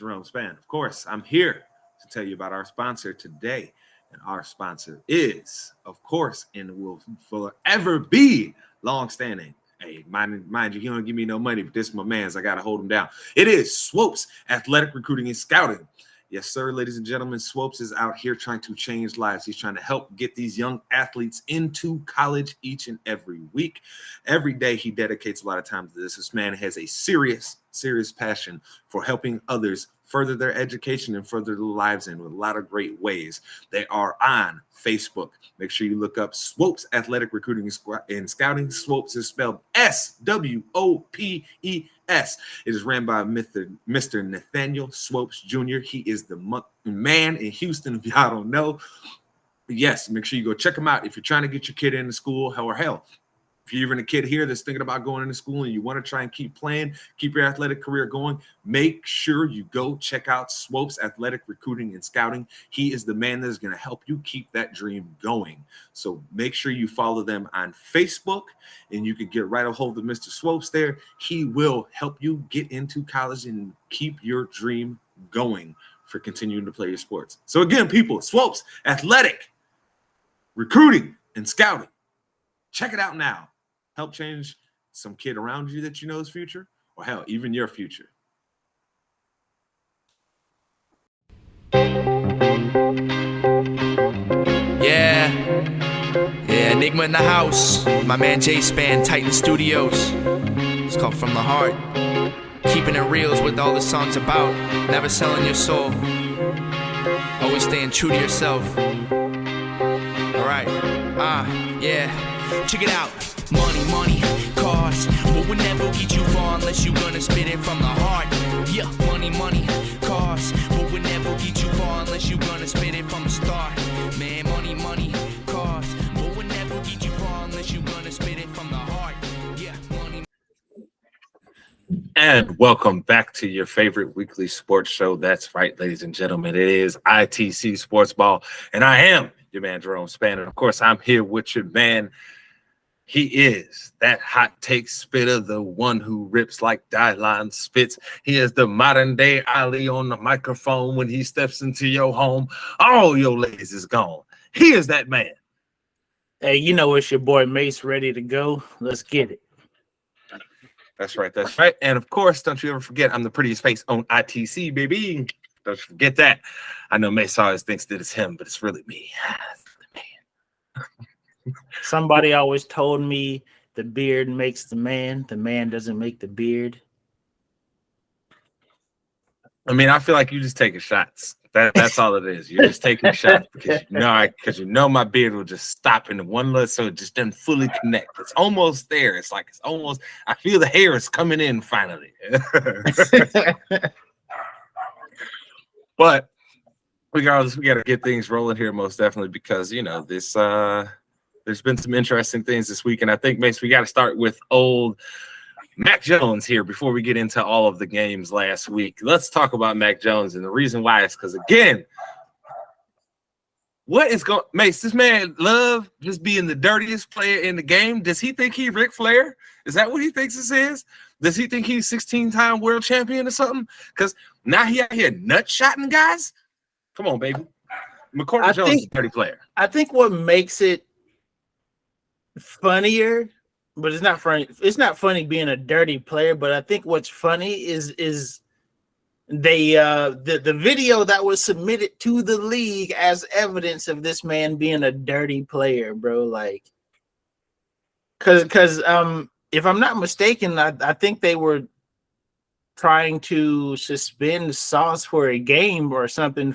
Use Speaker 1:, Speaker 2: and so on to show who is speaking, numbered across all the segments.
Speaker 1: Jerome Span. Of course, I'm here to tell you about our sponsor today. And our sponsor is, of course, and will forever be longstanding. Hey, mind you, he don't give me no money, but this is my man's. I got to hold him down. It is Swopes Athletic Recruiting and Scouting. Yes, sir, ladies and gentlemen, Swopes is out here trying to change lives. He's trying to help get these young athletes into college each and every week. Every day he dedicates a lot of time to this. This man has a serious passion for helping others further their education and further their lives in with a lot of great ways. They are on Facebook. Make sure you look up Swopes Athletic Recruiting and Scouting. Swopes is spelled Swopes. It is ran by Mr. Nathaniel Swopes Jr. He is the man in Houston, if y'all don't know. But yes, make sure you go check him out if you're trying to get your kid into school, or hell, if you're even a kid here that's thinking about going into school and you want to try and keep playing, keep your athletic career going, make sure you go check out Swopes Athletic Recruiting and Scouting. He is the man that is going to help you keep that dream going. So make sure you follow them on Facebook, and you can get right a hold of Mr. Swopes there. He will help you get into college and keep your dream going for continuing to play your sports. So again, people, Swopes Athletic Recruiting and Scouting. Check it out now. Help change some kid around you that you know's future, or hell, even your future.
Speaker 2: Yeah, Enigma in the house. My man J Span, Titan Studios. It's called From the Heart. Keeping it real is what all the song's about. Never selling your soul. Always staying true to yourself. Alright, yeah. Check it out. Money, cars, but we'll never get you far unless you gonna spit it from the heart. Yeah, money, cars, but we'll never get you far unless you gonna spit it from the start. Man, money, cars, but we'll never get you far unless you gonna spit it from the heart. Yeah, money.
Speaker 1: And welcome back to your favorite weekly sports show. That's right, ladies and gentlemen. It is ITC Sportsball, and I am your man, Jerome Span. And of course, I'm here with your man. He is that hot take spitter, the one who rips like Dylon spits. He is the modern day Ali on the microphone. When he steps into your home, all your ladies is gone. He is that man.
Speaker 3: Hey, you know it's your boy Mase ready to go. Let's get it.
Speaker 1: That's right. And of course, don't you ever forget, I'm the prettiest face on ITC, baby. Don't you forget that. I know Mase always thinks that it's him, but it's really me.
Speaker 3: Somebody always told me the beard makes the man doesn't make the beard.
Speaker 1: I mean, I feel like you just taking shots. That's all it is. You're just taking shots because you know my beard will just stop in one little, so it just doesn't fully connect. It's almost there. It's almost. I feel the hair is coming in finally. But regardless, we got to get things rolling here most definitely because this. There's been some interesting things this week, and I think, Mace, we got to start with old Mac Jones here before we get into all of the games last week. Let's talk about Mac Jones, and the reason why is because, again, what is going – Mace, this man love just being the dirtiest player in the game. Does he think he Ric Flair? Is that what he thinks this is? Does he think he's 16-time world champion or something? Because now he out here nut-shotting guys? Come on, baby. McCormick Jones is a dirty player.
Speaker 3: I think what makes it funnier, but it's not funny. It's not funny being a dirty player, but I think what's funny is the video that was submitted to the league as evidence of this man being a dirty player, bro. Like, cause if I'm not mistaken, I think they were trying to suspend Sauce for a game or something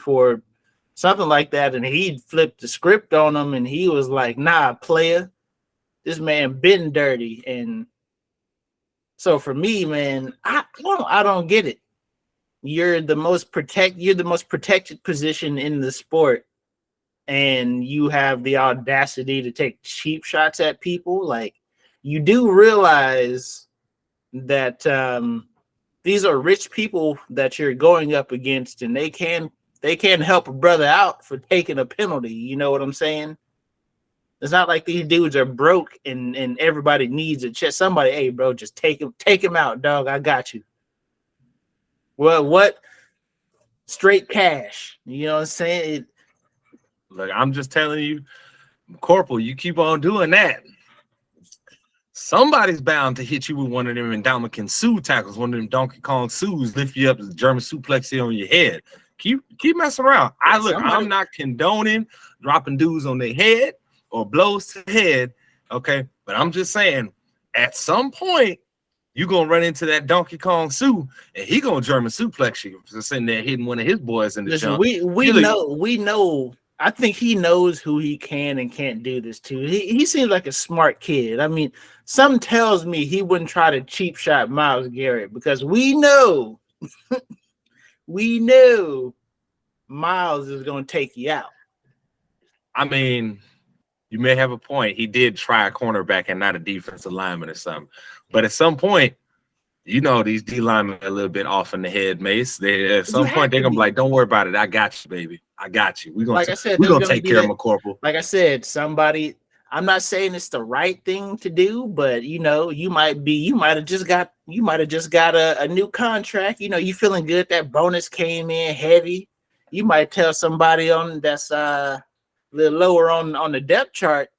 Speaker 3: like that, and he flipped the script on him, and he was like, "Nah, player. This man been dirty." And so for me, man, I don't get it. You're the most protected position in the sport, and you have the audacity to take cheap shots at people. Like, you do realize that these are rich people that you're going up against, and they can help a brother out for taking a penalty. You know what I'm saying? It's not like these dudes are broke and everybody needs a check. Somebody, hey, bro, just take him out, dog. I got you. Well, straight cash. You know what I'm saying?
Speaker 1: Look, I'm just telling you, Corporal, you keep on doing that. Somebody's bound to hit you with one of them Ndamukong Suh tackles, one of them Donkey Kong Suhs, lift you up as German suplex you on your head. Keep messing around. I'm not condoning dropping dudes on their head or blows to the head, okay? But I'm just saying, at some point, you're gonna run into that Donkey Kong Suh, and he gonna German suplex you for sitting there hitting one of his boys in the jump.
Speaker 3: We know. I think he knows who he can and can't do this to. He seems like a smart kid. I mean, something tells me he wouldn't try to cheap shot Myles Garrett because we know Myles is going to take you out.
Speaker 1: I mean, you may have a point. He did try a cornerback and not a defensive lineman or something. But at some point, you know, these D linemen are a little bit off in the head, Mase. At some point, they're going to be like, don't worry about it. I got you, baby. I got you. We're going to take care of McCorporal.
Speaker 3: Like I said, I'm not saying it's the right thing to do, but you know, you might have just got a new contract. You know, you feeling good. That bonus came in heavy. You might tell somebody on that's a little lower on the depth chart,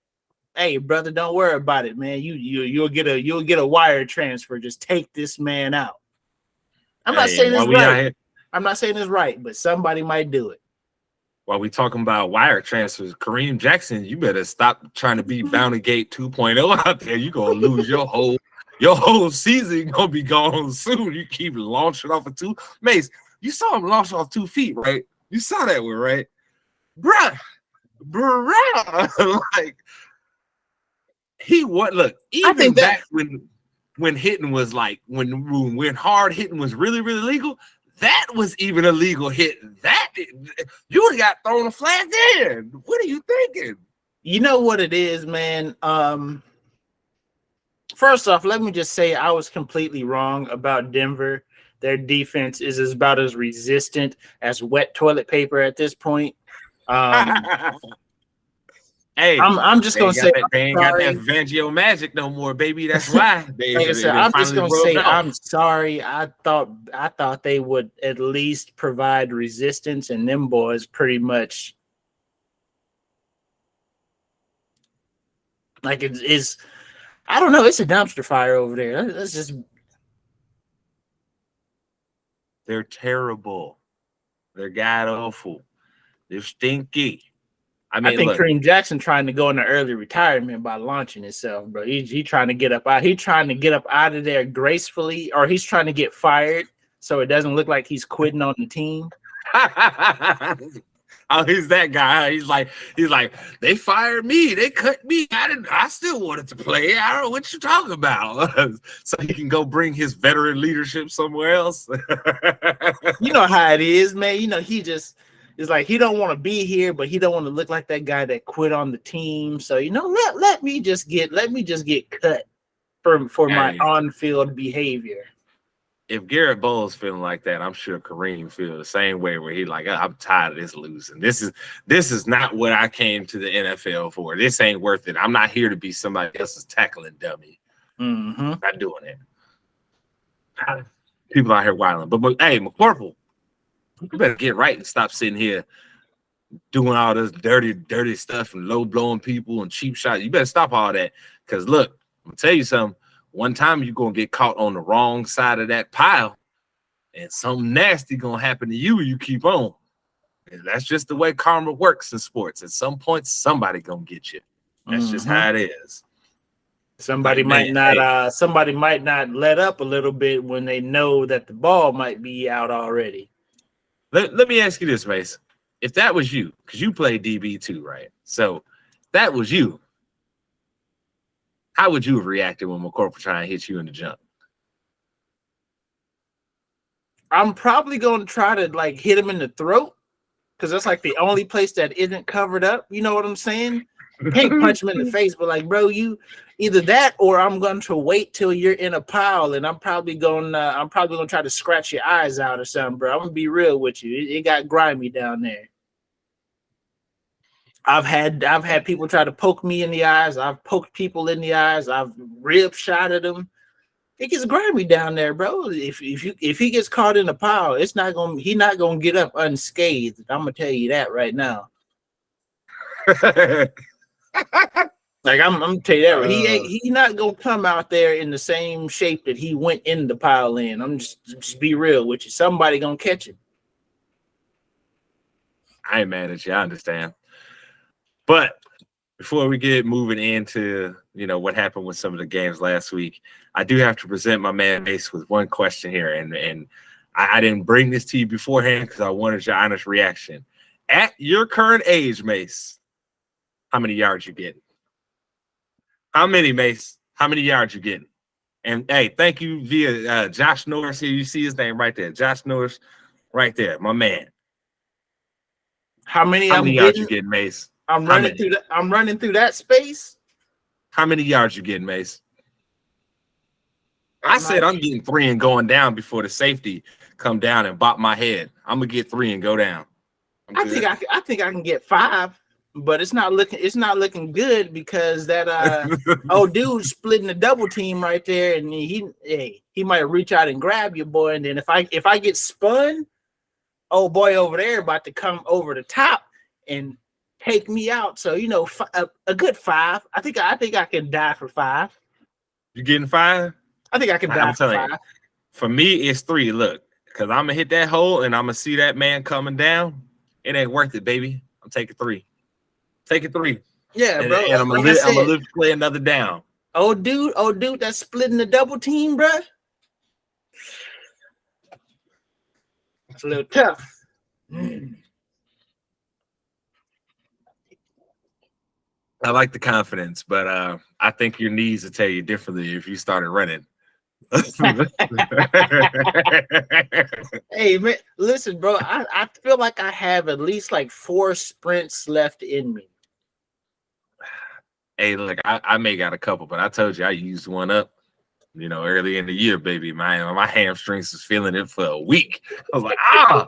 Speaker 3: hey brother, don't worry about it, man. You'll get a wire transfer. Just take this man out. I'm not saying it's right. I'm not saying it's right, but somebody might do it.
Speaker 1: While we talking about wire transfers, Kareem Jackson, you better stop trying to be Bounty Gate 2.0 out there. You're gonna lose your whole season. Gonna be gone soon. You keep launching off of two. Mase, you saw him launch off 2 feet, right? You saw that one, right? Bruh. Like he what look, even back when hitting was like when hard hitting was really, really legal. That was even a legal hit. You would have got thrown a flag there. What are you thinking?
Speaker 3: You know what it is, man. First off, let me just say I was completely wrong about Denver. Their defense is about as resistant as wet toilet paper at this point.
Speaker 1: Hey,
Speaker 3: I'm just gonna say
Speaker 1: they ain't got that Vangio magic no more, baby. That's why.
Speaker 3: Like I said, I'm just gonna say I'm sorry. I thought they would at least provide resistance, and them boys pretty much like it's I don't know. It's a dumpster fire over there. That's just
Speaker 1: they're terrible. They're god awful. They're stinky. I
Speaker 3: think Kareem Jackson trying to go into early retirement by launching himself, bro. He trying to get up out. He's trying to get up out of there gracefully, or he's trying to get fired so it doesn't look like he's quitting on the team.
Speaker 1: Oh, he's that guy. He's like, they fired me, they cut me. I still wanted to play. I don't know what you're talking about. So he can go bring his veteran leadership somewhere else.
Speaker 3: You know how it is, man. You know, he just. It's like he don't want to be here, but he don't want to look like that guy that quit on the team. So you know, let me just get cut for my on-field behavior.
Speaker 1: If Garrett Bowles feeling like that, I'm sure Kareem feel the same way. Where he's like, I'm tired of this losing. This is not what I came to the NFL for. This ain't worth it. I'm not here to be somebody else's tackling dummy.
Speaker 3: Mm-hmm.
Speaker 1: Not doing it. People out here wilding, but hey, McCorporal. You better get right and stop sitting here doing all this dirty stuff and low blowing people and cheap shots. You better stop all that. Because look, I'm gonna tell you something. One time you're gonna get caught on the wrong side of that pile, and something nasty gonna happen to you. You keep on. And that's just the way karma works in sports. At some point, somebody gonna get you. That's just how it is.
Speaker 3: Somebody might not let up a little bit when they know that the ball might be out already.
Speaker 1: Let me ask you this, Mase. If that was you, because you play DB too, right? So if that was you, how would you have reacted when McCorporal trying to hit you in the jump?
Speaker 3: I'm probably going to try to like hit him in the throat because that's like the only place that isn't covered up. You know what I'm saying? You can't punch him in the face, but like, bro, you either that or I'm going to wait till you're in a pile, and I'm probably going to try to scratch your eyes out or something, bro. I'm gonna be real with you. It got grimy down there. I've had people try to poke me in the eyes. I've poked people in the eyes. I've rib shot at them. It gets grimy down there, bro. If he gets caught in a pile, he's not gonna get up unscathed. I'm gonna tell you that right now. Like I'm gonna tell you that right. He not gonna come out there in the same shape that he went in the pile in. I'm just be real with you. Somebody gonna catch him.
Speaker 1: I ain't mad at you. I understand. But before we get moving into what happened with some of the games last week, I do have to present my man Mase with one question here, and I didn't bring this to you beforehand because I wanted your honest reaction. At your current age, Mase, how many yards you getting? How many, Mase? How many yards you getting? And hey, thank you via Josh Norris here. You see his name right there, Josh Norris, right there, my man.
Speaker 3: How many
Speaker 1: yards you getting, Mase?
Speaker 3: I'm running through that space.
Speaker 1: How many yards you getting, Mase? I said I'm getting 3 and going down before the safety come down and bop my head. I'm gonna get 3 and go down.
Speaker 3: I think I can get 5. But it's not looking good because that old dude splitting the double team right there, and he might reach out and grab you, boy. And then if I get spun, old boy over there about to come over the top and take me out. So a good 5. I think I can die for 5.
Speaker 1: You getting 5?
Speaker 3: I think I can die for 5.
Speaker 1: For me, it's 3. Look, because I'm gonna hit that hole and I'm gonna see that man coming down. It ain't worth it, baby. I'm taking 3. Taking 3.
Speaker 3: Yeah, bro.
Speaker 1: And I'm gonna live to play another down.
Speaker 3: Old dude, that's splitting the double team, bro. It's a little tough.
Speaker 1: I like the confidence, but I think your knees will tell you differently if you started running.
Speaker 3: Hey, man, listen, bro. I feel like I have at least like 4 sprints left in me.
Speaker 1: Hey, look, I may got a couple, but I told you I used one up, early in the year, baby. My hamstrings was feeling it for a week. I was like,
Speaker 3: I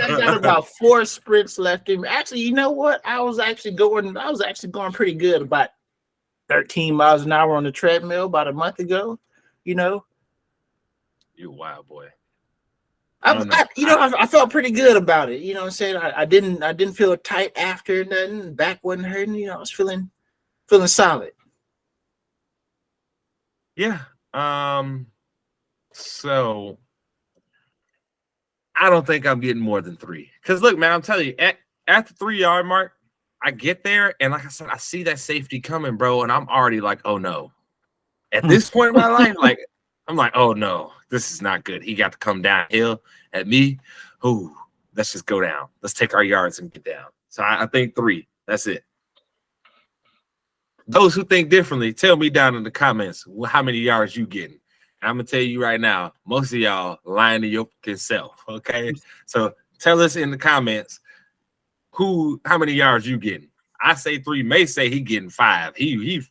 Speaker 3: think I got about 4 sprints left in me. Actually, you know what? I was actually going pretty good, about 13 miles an hour on the treadmill about a month ago.
Speaker 1: You're a wild boy.
Speaker 3: I felt pretty good about it. You know what I'm saying? I didn't feel tight after nothing. Back wasn't hurting. I was feeling solid.
Speaker 1: Yeah. So I don't think I'm getting more than 3. Because look, man, I'm telling you, at the 3-yard mark, I get there, and like I said, I see that safety coming, bro, and I'm already like, oh no. At this point in my life, I'm like, oh no, this is not good. He got to come downhill at me. Ooh, let's just go down. Let's take our yards and get down. So I think 3. That's it. Those who think differently, tell me down in the comments how many yards you getting. And I'm gonna tell you right now, most of y'all lying to your fucking self. Okay, so tell us in the comments how many yards you getting. I say 3. Mase say he getting 5. He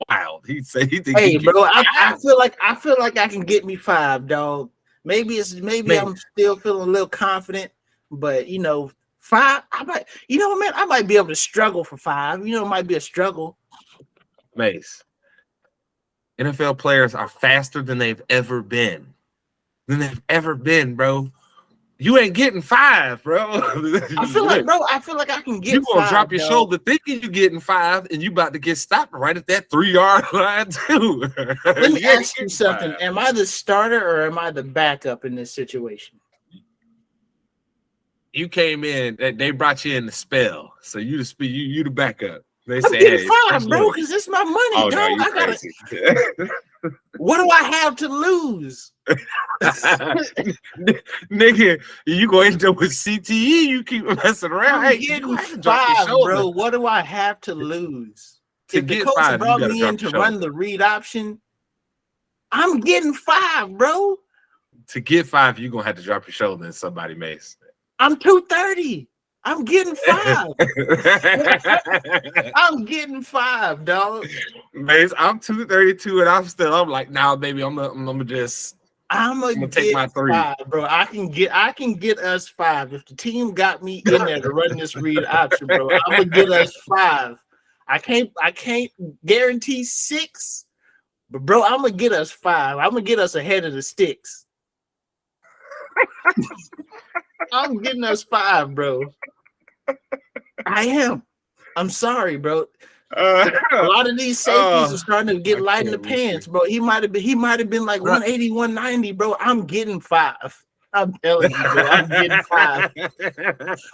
Speaker 1: wild. He say he think.
Speaker 3: Hey, bro, I feel like I can get me 5, dog. Maybe I'm still feeling a little confident, but 5. I might, man, I might be able to struggle for 5. It might be a struggle.
Speaker 1: Mase, NFL players are faster than they've ever been. Bro. You ain't getting 5, bro.
Speaker 3: I feel like I can get 5.
Speaker 1: You gonna drop your shoulder thinking you getting 5, and you about to get stopped right at that 3-yard line too.
Speaker 3: Let me ask you something. 5. Am I the starter or am I the backup in this situation?
Speaker 1: You came in, they brought you in the spell, so you the backup. They
Speaker 3: I'm
Speaker 1: say,
Speaker 3: getting 5, bro, because it's my money,
Speaker 1: oh,
Speaker 3: dog.
Speaker 1: No,
Speaker 3: what do I have to lose?
Speaker 1: Nigga, you go into with CTE, you keep messing around.
Speaker 3: I'm getting 5, bro. What do I have to lose? If the coach
Speaker 1: 5,
Speaker 3: brought me in to run the read option, I'm getting 5, bro.
Speaker 1: To get 5, you're gonna have to drop your shoulder and somebody Mase.
Speaker 3: I'm 230. I'm getting 5. I'm getting 5, dog.
Speaker 1: Mase, I'm 232, and I'm like, nah, baby, I'm gonna take my 3,
Speaker 3: 5, bro. I can get us 5 if the team got me in there to run this read option, bro. I'm gonna get us 5. I can't guarantee 6, But bro, I'm gonna get us 5. I'm gonna get us ahead of the sticks. I'm getting us 5, bro. I am. I'm sorry, bro. A lot of these safeties are starting to get light in the pants, bro. He might have been like 180, 190, bro. I'm getting 5. I'm telling you, bro. I'm getting 5.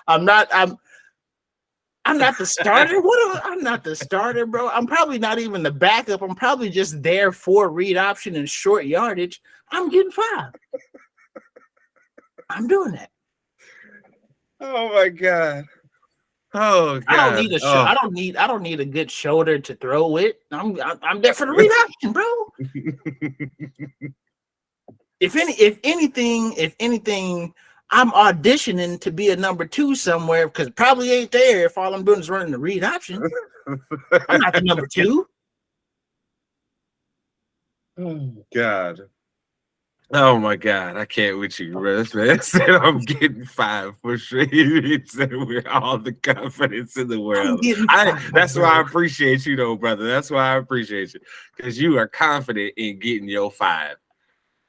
Speaker 3: I'm not the starter. I'm not the starter, bro. I'm probably not even the backup. I'm probably just there for read option and short yardage. I'm getting 5. I'm doing that.
Speaker 1: Oh my God. Oh God.
Speaker 3: I don't need a I don't need a good shoulder to throw with. I'm there for the read option, bro. If anything, I'm auditioning to be a number 2 somewhere because it probably ain't there if all I'm doing is running the read option. I'm not the number 2.
Speaker 1: Oh God. Oh my God. I can't with you, bro. Man said I'm getting 5 for sure. He said we're all the confidence in the world. That's why I appreciate you though, brother. That's why I appreciate you. Because you are confident in getting your 5.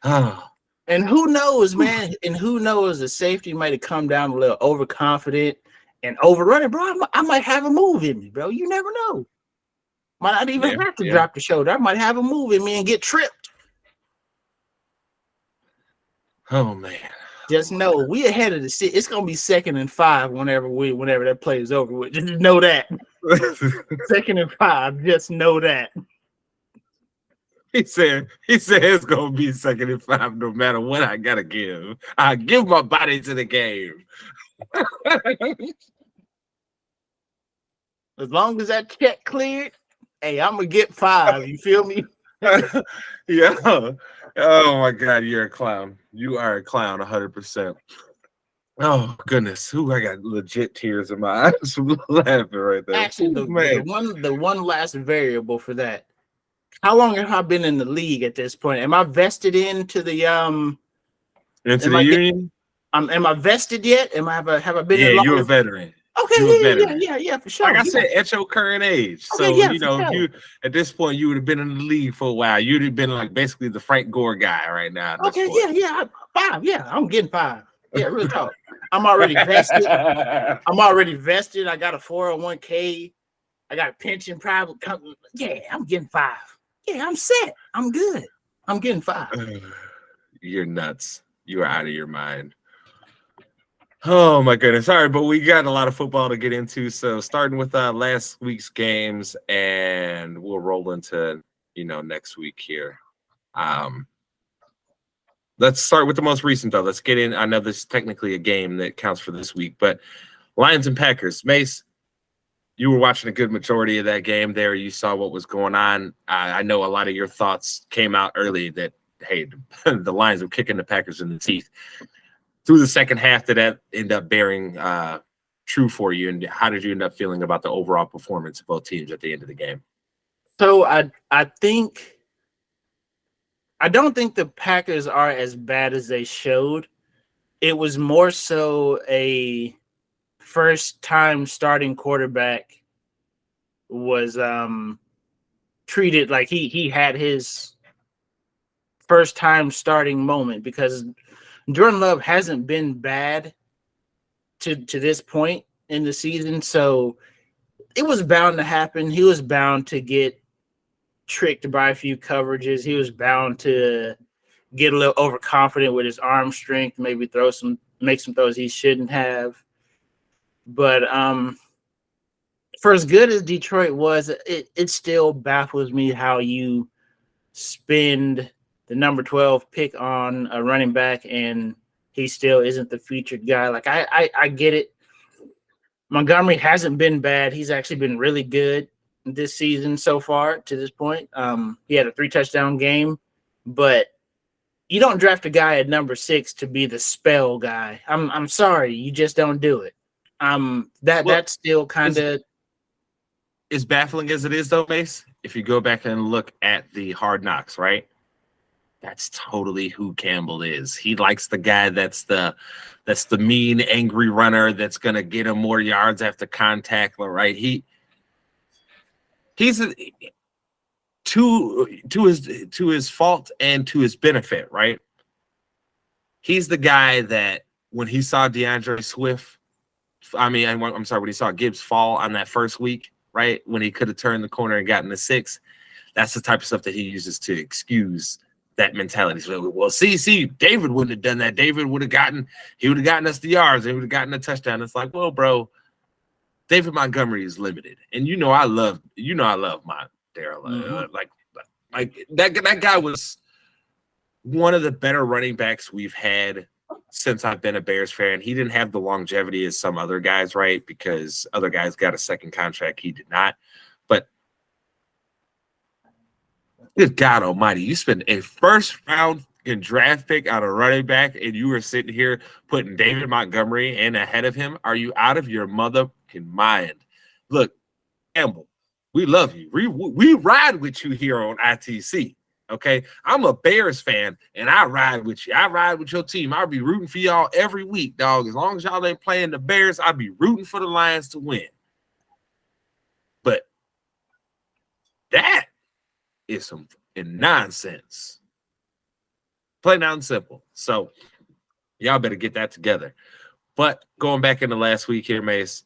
Speaker 1: Oh.
Speaker 3: And who knows, man? And who knows? The safety might have come down a little overconfident and overrun it, bro. I might have a move in me, bro. You never know. Might not even have to drop the shoulder. I might have a move in me and get tripped.
Speaker 1: Oh man.
Speaker 3: Just know we ahead of the shit. It's gonna be 2nd and 5 whenever that play is over with. Just know that. 2nd and 5. Just know that.
Speaker 1: He said it's gonna be 2nd and 5 no matter what I gotta give. I give my body to the game.
Speaker 3: As long as that check cleared, hey, I'm gonna get 5. You feel me?
Speaker 1: Yeah. Oh my God, you're a clown. You are a clown, 100%. Oh goodness, I got legit tears in my eyes from laughing right there.
Speaker 3: Actually, the one last variable for that. How long have I been in the league at this point? Am I vested into the
Speaker 1: union?
Speaker 3: Am I vested yet? Have I been?
Speaker 1: Yeah, you're a veteran.
Speaker 3: Okay, yeah, for sure.
Speaker 1: Like I said, at your current age,
Speaker 3: okay,
Speaker 1: so you at this point you would have been in the league for a while. You'd have been like basically the Frank Gore guy right now.
Speaker 3: Okay, yeah, 5. Yeah, I'm getting 5. Yeah, real talk. I'm already vested. I got a 401k. I got a pension private company. Yeah, I'm getting 5. Yeah, I'm set. I'm good. I'm getting 5.
Speaker 1: You're nuts. You are out of your mind. Oh my goodness. All right, but we got a lot of football to get into. So starting with last week's games, and we'll roll into next week here. Let's start with the most recent though. Let's get in. I know this is technically a game that counts for this week, but Lions and Packers. Mase, you were watching a good majority of that game there. You saw what was going on. I know a lot of your thoughts came out early that, hey, the Lions were kicking the Packers in the teeth. Through the second half, did that end up bearing true for you? And how did you end up feeling about the overall performance of both teams at the end of the game?
Speaker 3: So I don't think the Packers are as bad as they showed. It was more so a first-time starting quarterback was treated like he had his first-time starting moment, because Jordan Love hasn't been bad to this point in the season, so it was bound to happen. He was bound to get tricked by a few coverages. He was bound to get a little overconfident with his arm strength, maybe make some throws he shouldn't have. But for as good as Detroit was, it still baffles me how you spend the number 12 pick on a running back and he still isn't the featured guy. Like I get it. Montgomery hasn't been bad. He's actually been really good this season so far to this point. He had a 3-touchdown game, but you don't draft a guy at number 6 to be the spell guy. I'm sorry, you just don't do it. That's still kind of
Speaker 1: as baffling as it is, though, Mase. If you go back and look at the Hard Knocks, right? That's totally who Campbell is. He likes the guy that's the mean, angry runner that's gonna get him more yards after contact, right? To to his fault and to his benefit, right? He's the guy that when he saw DeAndre Swift, when he saw Gibbs fall on that first week, right? When he could have turned the corner and gotten the 6, that's the type of stuff that he uses to excuse that mentality. So, well, see, David wouldn't have done that. David would have gotten us the yards. He would have gotten a touchdown. It's like, well, bro, David Montgomery is limited. And I love my Darryl.
Speaker 3: Mm-hmm.
Speaker 1: Like that guy was one of the better running backs we've had since I've been a Bears fan. He didn't have the longevity as some other guys, right? Because other guys got a second contract. He did not. But good God almighty, you spend a first-round draft pick on a running back, and you were sitting here putting David Montgomery in ahead of him? Are you out of your motherfucking mind? Look, Campbell, we love you. We ride with you here on ITC. Okay, I'm a Bears fan, and I ride with you. I ride with your team. I'll be rooting for y'all every week, dog. As long as y'all ain't playing the Bears, I'll be rooting for the Lions to win. But that is some nonsense. Plain out and simple. So y'all better get that together. But going back into last week here, Mase,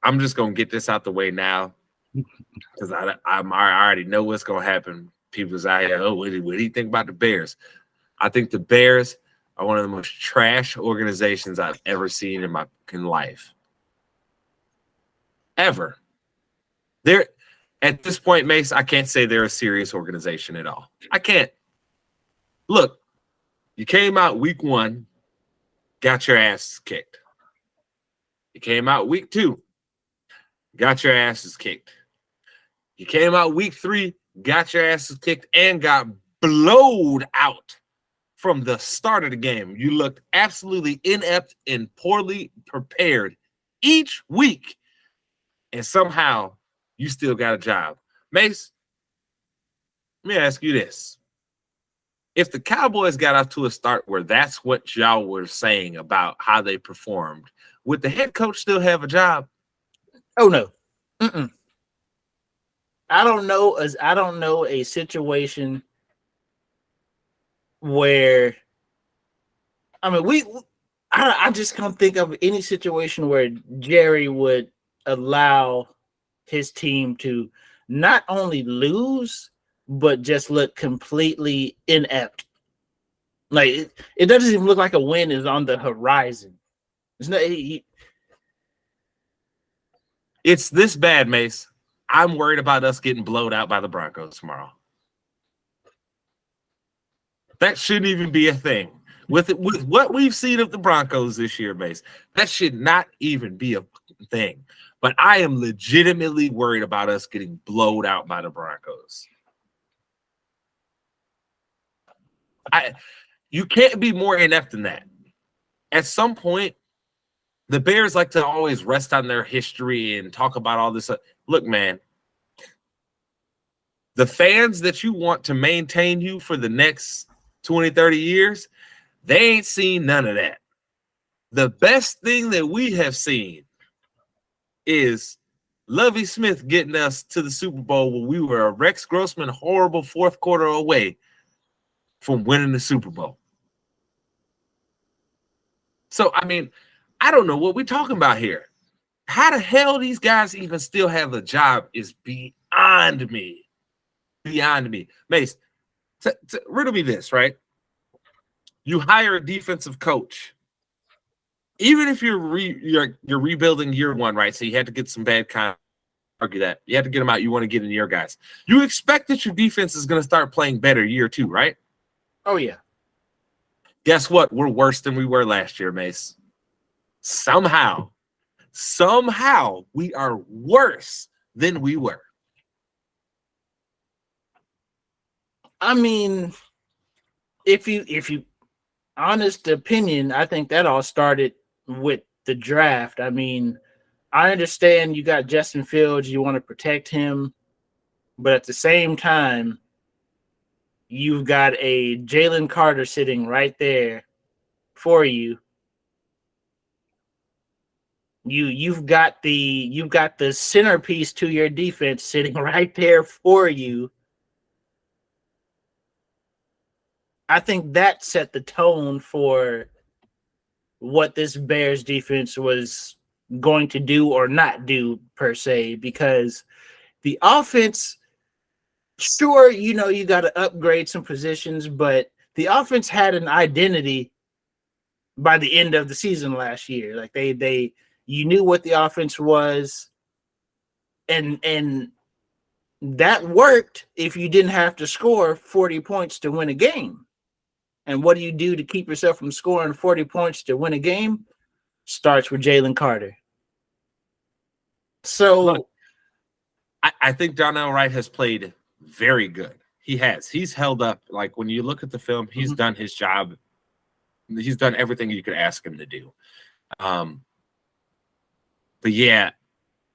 Speaker 1: I'm just going to get this out the way now because I already know what's going to happen. People's out here, oh, what do you think about the Bears? I think the Bears are one of the most trash organizations I've ever seen in my life. Ever. They're at this point, Mase, I can't say they're a serious organization at all. I can't. Look, you came out week 1, got your ass kicked. You came out week 2, got your asses kicked. You came out week 3, got your asses kicked, and got blowed out from the start of the game. You looked absolutely inept and poorly prepared each week, and somehow you still got a job. Mase, let me ask you this. If the Cowboys got off to a start where that's what y'all were saying about how they performed, would the head coach still have a job?
Speaker 3: Oh, no. Mm-mm. I don't know a situation where, I just can't think of any situation where Jerry would allow his team to not only lose, but just look completely inept. Like it doesn't even look like a win is on the horizon.
Speaker 1: It's this bad, Mase. I'm worried about us getting blowed out by the Broncos tomorrow. That shouldn't even be a thing. With what we've seen of the Broncos this year, Mase, that should not even be a thing. But I am legitimately worried about us getting blowed out by the Broncos. You can't be more inept than that. At some point, the Bears like to always rest on their history and talk about all this. Look, man, the fans that you want to maintain you for the next 20, 30 years, they ain't seen none of that. The best thing that we have seen is Lovie Smith getting us to the Super Bowl when we were a Rex Grossman horrible fourth quarter away from winning the Super Bowl. So, I don't know what we're talking about here. How the hell these guys even still have a job is beyond me. Beyond me. Mase, riddle me this, right? You hire a defensive coach. Even if you're rebuilding year 1, right? So you had to get some bad argue that. You had to get them out. You want to get in your guys. You expect that your defense is going to start playing better year 2, right?
Speaker 3: Oh, yeah.
Speaker 1: Guess what? We're worse than we were last year, Mase. Somehow we are worse than we were.
Speaker 3: If you honest opinion, I think that all started with the draft. I understand you got Justin Fields, you want to protect him, but at the same time, you've got a Jalen Carter sitting right there for you. you've got the centerpiece to your defense sitting right there for you. I think that set the tone for what this Bears defense was going to do or not do per se, because the offense, sure, you got to upgrade some positions, but the offense had an identity by the end of the season last year. Like you knew what the offense was, and that worked if you didn't have to score 40 points to win a game. And what do you do to keep yourself from scoring 40 points to win a game? Starts with Jalen Carter. So
Speaker 1: look, I think Darnell Wright has played very good. He has. He's held up. Like, when you look at the film, he's done his job. He's done everything you could ask him to do. But yeah,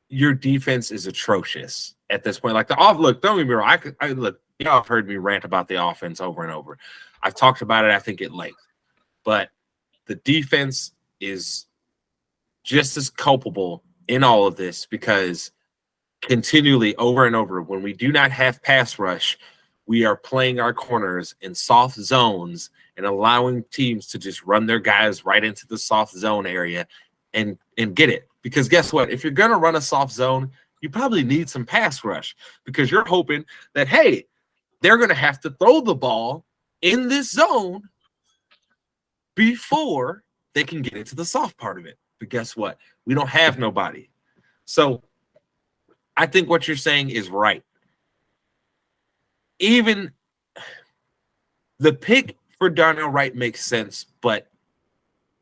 Speaker 1: your defense is atrocious at this point. Like, look, don't get me wrong. Look, y'all have heard me rant about the offense over and over. I've talked about it, I think, at length. But the defense is just as culpable in all of this, because continually, over and over, when we do not have pass rush, we are playing our corners in soft zones and allowing teams to just run their guys right into the soft zone area and get it. Because guess what? If you're going to run a soft zone, you probably need some pass rush, because you're hoping that, hey, they're going to have to throw the ball in this zone before they can get into the soft part of it. But guess what? We don't have nobody. So I think what you're saying is right. Even the pick for Darnell Wright makes sense, but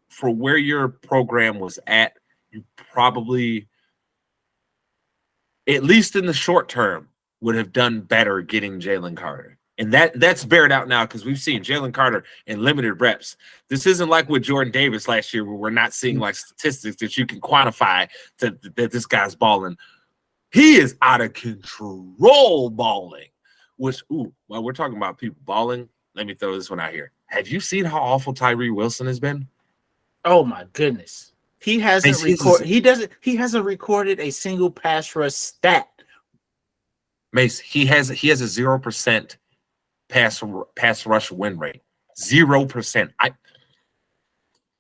Speaker 1: for where your program was at, you probably, at least in the short term, would have done better getting Jalen Carter. And that's bared out now, because we've seen Jalen Carter in limited reps. This isn't like with Jordan Davis last year, where we're not seeing like statistics that you can quantify that this guy's balling. He is out of control balling. Which, while we're talking about people balling, let me throw this one out here. Have you seen how awful Tyree Wilson has been?
Speaker 3: Oh my goodness. He hasn't recorded a single pass rush stat.
Speaker 1: Mase, he has a 0% pass rush win rate. 0%.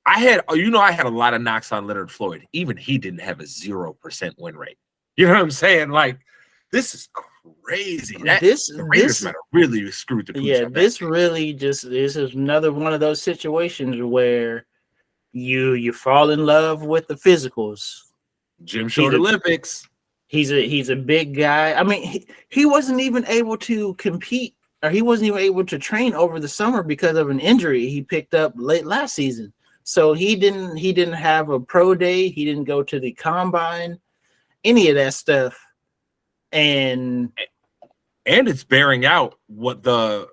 Speaker 1: I had a lot of knocks on Leonard Floyd. Even he didn't have a 0% win rate. You know what I'm saying? Like, this is crazy. The Raiders might have really screwed the pooch.
Speaker 3: Yeah, this is another one of those situations where you fall in love with the physicals.
Speaker 1: Gym Short Olympics.
Speaker 3: He's a big guy. I mean, he wasn't even able to compete, or he wasn't even able to train over the summer because of an injury he picked up late last season. So he didn't have a pro day. He didn't go to the combine, any of that stuff. And
Speaker 1: it's bearing out what the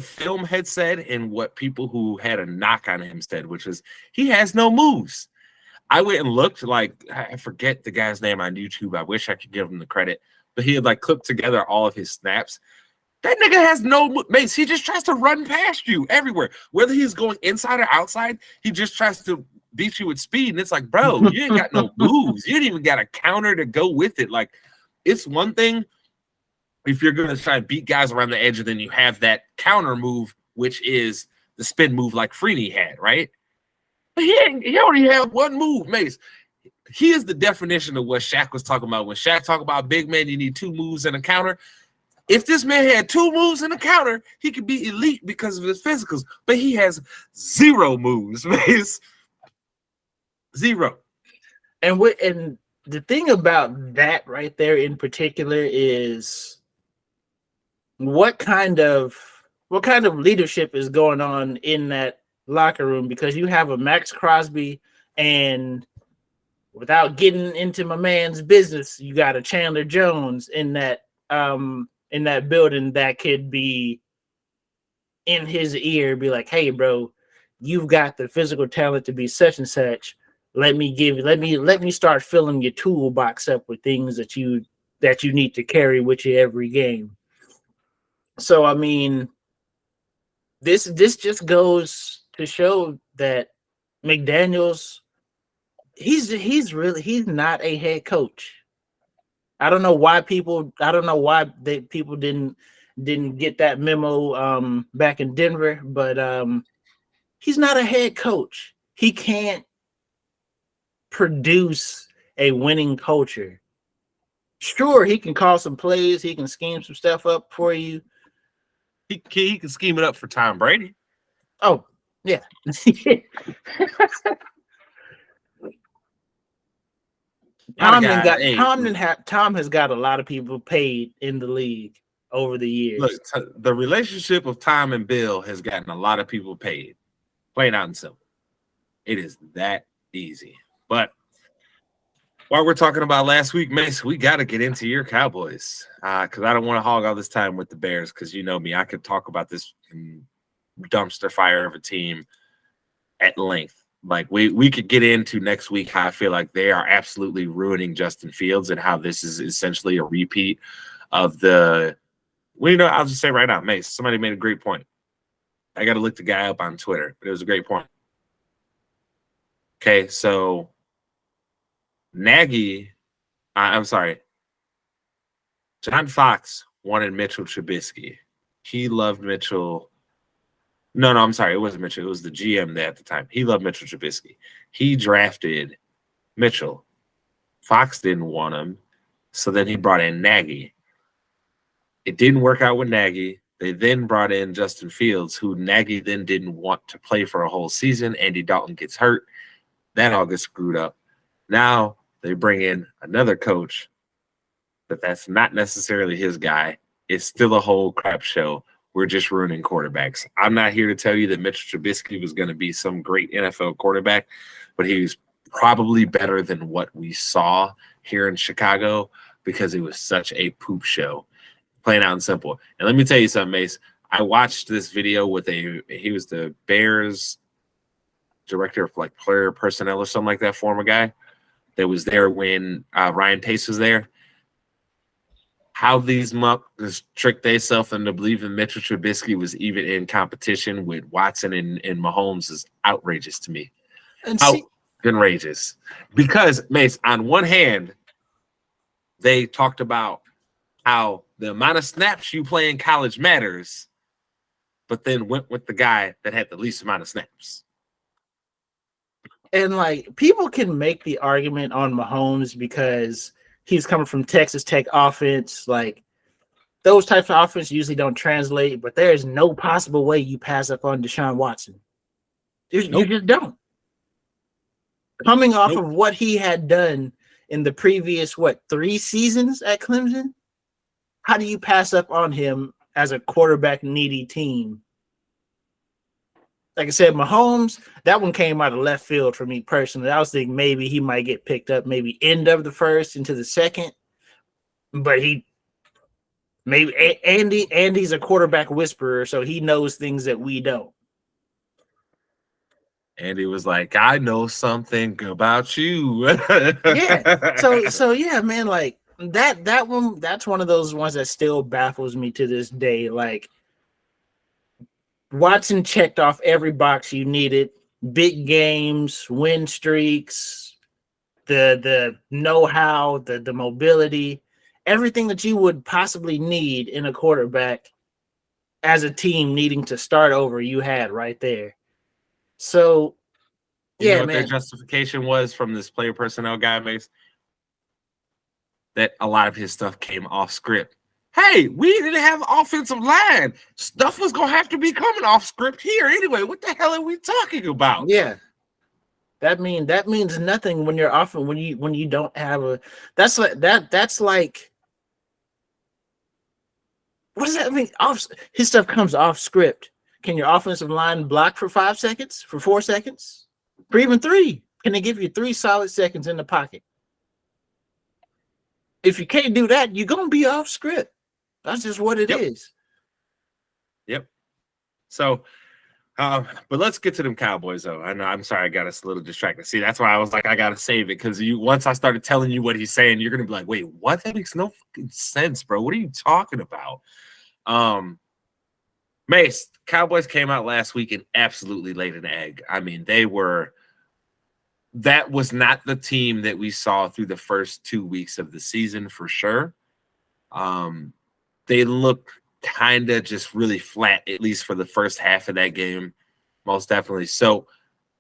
Speaker 1: film had said and what people who had a knock on him said, which was he has no moves. I went and looked, like, I forget the guy's name on YouTube. I wish I could give him the credit, but he had like clipped together all of his snaps. That nigga has no Mase. He just tries to run past you everywhere. Whether he's going inside or outside, he just tries to beat you with speed. And it's like, bro, you ain't got no moves. You ain't even got a counter to go with it. Like, it's one thing if you're going to try and beat guys around the edge, and then you have that counter move, which is the spin move like Freeney had, right? But he only had one move, Mase. He is the definition of what Shaq was talking about. When Shaq talked about big man, you need two moves and a counter. If this man had two moves and a counter, he could be elite because of his physicals. But he has zero moves, Mase. Zero.
Speaker 3: And the thing about that right there in particular is what kind of leadership is going on in that locker room, because you have a Max Crosby, and without getting into my man's business, you got a Chandler Jones in that building that could be in his ear, be like, hey bro, you've got the physical talent to be such and such. Let me start filling your toolbox up with things that you need to carry with you every game. So I mean, this just goes to show that McDaniels, he's not a head coach. I don't know why people didn't get that memo back in Denver, but he's not a head coach. He can't produce a winning culture. Sure, he can call some plays, he can scheme some stuff up for you.
Speaker 1: He can scheme it up for Tom Brady.
Speaker 3: Oh, yeah. Tom has got a lot of people paid in the league over the years.
Speaker 1: Look, the relationship of Tom and Bill has gotten a lot of people paid. Plain out and simple. It is that easy. But while we're talking about last week, Mase, we got to get into your Cowboys because I don't want to hog all this time with the Bears because you know me. I could talk about this dumpster fire of a team at length. Like we could get into next week how I feel like they are absolutely ruining Justin Fields and how this is essentially a repeat of the – well, you know, I'll just say right now, Mase, somebody made a great point. I got to look the guy up on Twitter, but it was a great point. Okay, so – I'm sorry. John Fox wanted Mitchell Trubisky. He loved Mitchell. No, I'm sorry. It wasn't Mitchell. It was the GM there at the time. He loved Mitchell Trubisky. He drafted Mitchell. Fox didn't want him, so then he brought in Nagy. It didn't work out with Nagy. They then brought in Justin Fields, who Nagy then didn't want to play for a whole season. Andy Dalton gets hurt. That all gets screwed up. Now they bring in another coach, but that's not necessarily his guy. It's still a whole crap show. We're just ruining quarterbacks. I'm not here to tell you that Mitchell Trubisky was going to be some great NFL quarterback, but he was probably better than what we saw here in Chicago because it was such a poop show, plain out and simple. And let me tell you something, Mase. I watched this video with he was the Bears director of like player personnel or something like that, former guy that was there when Ryan Pace was there. How these muckers tricked themselves into believing Mitchell Trubisky was even in competition with Watson and Mahomes is outrageous to me. Outrageous. Because, Mase, on one hand, they talked about how the amount of snaps you play in college matters, but then went with the guy that had the least amount of snaps.
Speaker 3: And, like, people can make the argument on Mahomes because he's coming from Texas Tech offense. Like, those types of offense usually don't translate, but there is no possible way you pass up on Deshaun Watson. You just don't. Coming off of what he had done in the previous, 3 seasons at Clemson, how do you pass up on him as a quarterback-needy team? Like I said, Mahomes, that one came out of left field for me personally. I was thinking maybe he might get picked up maybe end of the first into the second. But Andy's a quarterback whisperer, so he knows things that we don't.
Speaker 1: Andy was like, I know something about you.
Speaker 3: Yeah. So yeah, man, like that one, that's one of those ones that still baffles me to this day. Like, Watson checked off every box you needed: big games, win streaks, the know-how, the mobility, everything that you would possibly need in a quarterback as a team needing to start over, you had right there. So,
Speaker 1: you know what their justification was from this player personnel guy, Mase? That a lot of his stuff came off script. Hey, we didn't have offensive line. Stuff was gonna have to be coming off script here anyway. What the hell are we talking about?
Speaker 3: Yeah, that means nothing when you're off when you don't have a. That's like what does that mean? His stuff comes off script. Can your offensive line block for 5 seconds, for 4 seconds, for even 3? Can they give you 3 solid seconds in the pocket? If you can't do that, you're gonna be off script. That's just what it is.
Speaker 1: Yep. So, but let's get to them Cowboys, though. I know. I'm sorry, I got us a little distracted. See, that's why I was like, I gotta save it because once I started telling you what he's saying, you're gonna be like, wait, what? That makes no fucking sense, bro. What are you talking about? Mase, Cowboys came out last week and absolutely laid an egg. I mean, they were that was not the team that we saw through the first 2 weeks of the season for sure. They looked kind of just really flat, at least for the first half of that game, most definitely. So,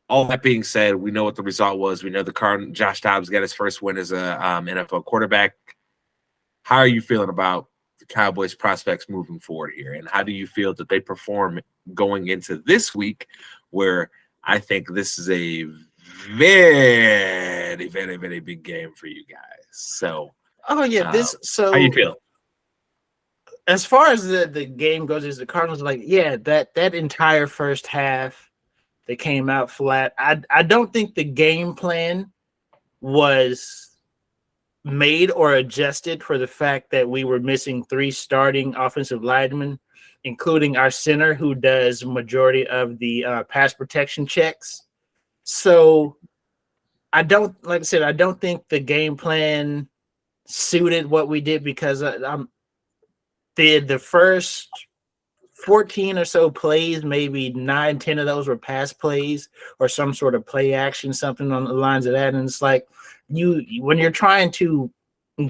Speaker 1: all that being said, we know what the result was. We know Josh Dobbs got his first win as a NFL quarterback. How are you feeling about the Cowboys' prospects moving forward here, and how do you feel that they perform going into this week, where I think this is a very, very, very big game for you guys? So,
Speaker 3: how
Speaker 1: you feel?
Speaker 3: As far as the game goes, is the Cardinals that entire first half they came out flat. I don't think the game plan was made or adjusted for the fact that we were missing 3 starting offensive linemen, including our center who does majority of the pass protection checks. So I don't think the game plan suited what we did, because the first 14 or so plays, maybe 9-10 of those were pass plays or some sort of play action, something on the lines of that. And it's like, when you're trying to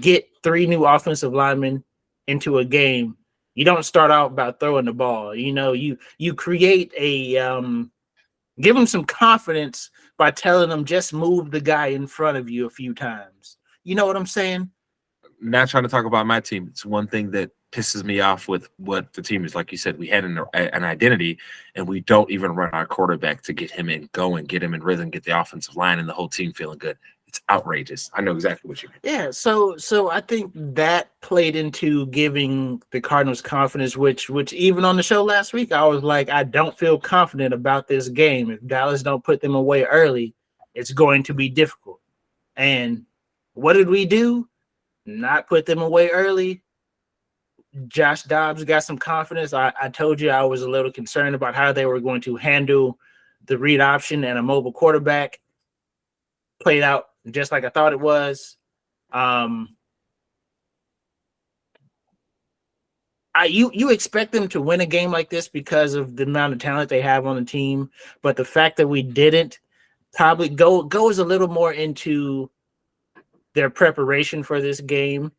Speaker 3: get 3 new offensive linemen into a game, you don't start out by throwing the ball. You create give them some confidence by telling them just move the guy in front of you a few times. You know what I'm saying?
Speaker 1: Not trying to talk about my team. It's one thing that pisses me off with what the team is. Like you said, we had an identity, and we don't even run our quarterback to get him in going, get him in rhythm, get the offensive line and the whole team feeling good. It's outrageous. I know exactly what you mean.
Speaker 3: Yeah, so I think that played into giving the Cardinals confidence, which even on the show last week, I was like, I don't feel confident about this game. If Dallas don't put them away early, it's going to be difficult. And what did we do? Not put them away early. Josh Dobbs got some confidence. I told you I was a little concerned about how they were going to handle the read option and a mobile quarterback. Played out just like I thought it was. You expect them to win a game like this because of the amount of talent they have on the team, but the fact that we didn't probably goes a little more into their preparation for this game.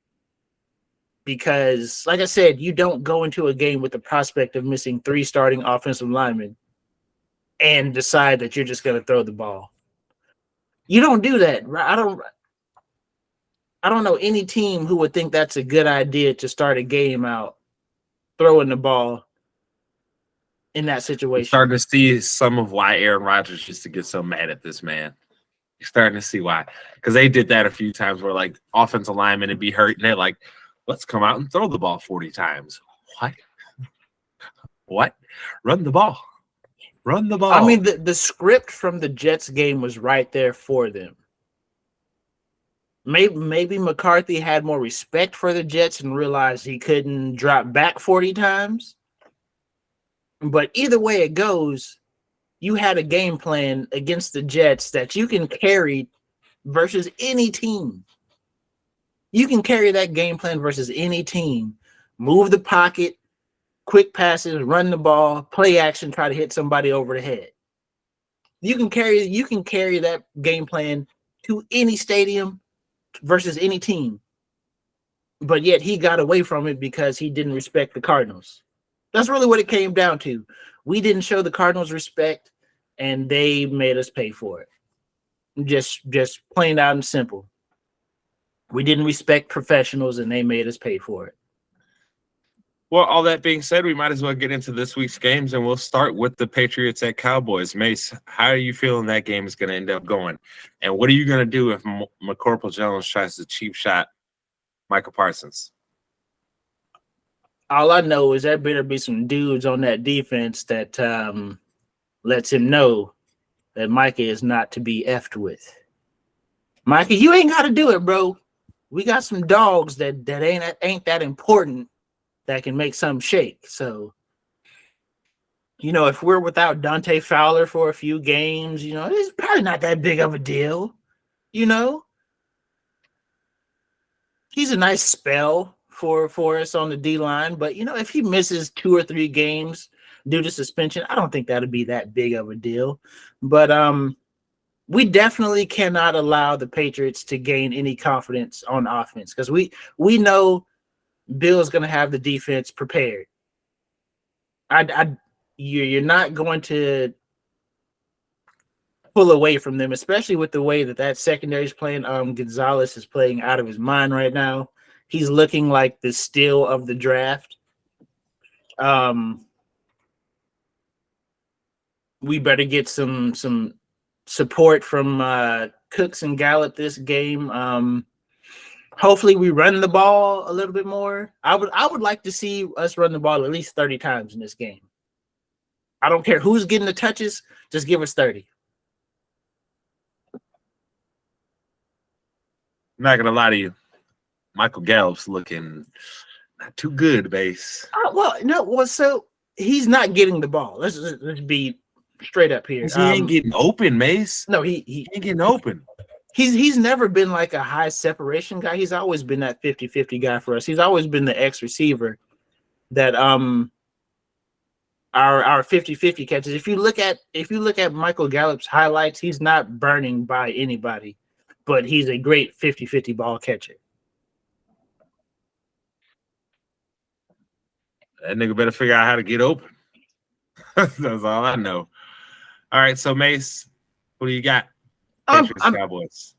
Speaker 3: Because, like I said, you don't go into a game with the prospect of missing 3 starting offensive linemen and decide that you're just going to throw the ball. You don't do that. I don't know any team who would think that's a good idea to start a game out throwing the ball in that situation.
Speaker 1: You're starting to see some of why Aaron Rodgers used to get so mad at this man. You're starting to see why. Because they did that a few times where, like, offensive linemen would be hurt, and they're like, let's come out and throw the ball 40 times. What? Run the ball. Run the ball.
Speaker 3: I mean, the script from the Jets game was right there for them. Maybe McCarthy had more respect for the Jets and realized he couldn't drop back 40 times. But either way it goes, you had a game plan against the Jets that you can carry versus any team. You can carry that game plan versus any team. Move the pocket, quick passes, run the ball, play action, try to hit somebody over the head. You can carry that game plan to any stadium versus any team. But yet he got away from it because he didn't respect the Cardinals. That's really what it came down to. We didn't show the Cardinals respect, and they made us pay for it. Just plain out and simple. We didn't respect professionals, and they made us pay for it.
Speaker 1: Well, all that being said, we might as well get into this week's games, and we'll start with the Patriots at Cowboys. Mase, how are you feeling that game is going to end up going? And what are you going to do if McCorkle Jones tries to cheap shot Michael Parsons?
Speaker 3: All I know is there better be some dudes on that defense that lets him know that Micah is not to be effed with. Micah, you ain't got to do it, bro. We got some dogs that ain't that important that can make some shake. So, if we're without Dante Fowler for a few games, it's probably not that big of a deal. He's a nice spell for us on the D-line. But, if he misses 2 or 3 games due to suspension, I don't think that'd be that big of a deal. But, we definitely cannot allow the Patriots to gain any confidence on offense because we know Bill's going to have the defense prepared. You're not going to pull away from them, especially with the way that secondary is playing. Gonzalez is playing out of his mind right now. He's looking like the steal of the draft. We better get some support from Cooks and Gallup this game. Hopefully we run the ball a little bit more. I would like to see us run the ball at least 30 times in this game. I don't care who's getting the touches, just give us 30.
Speaker 1: I'm not gonna lie to you. Michael Gallup's looking not too good, Base.
Speaker 3: So he's not getting the ball. Let's be straight up here.
Speaker 1: He ain't getting open, Mase.
Speaker 3: No, he
Speaker 1: ain't getting open.
Speaker 3: He's never been like a high separation guy. He's always been that 50-50 guy for us. He's always been the X receiver that our 50-50 catches. If you look at Michael Gallup's highlights, he's not burning by anybody, but he's a great 50-50 ball catcher.
Speaker 1: That nigga better figure out how to get open. That's all I know. All right, so Mase, what do you got? Cowboys.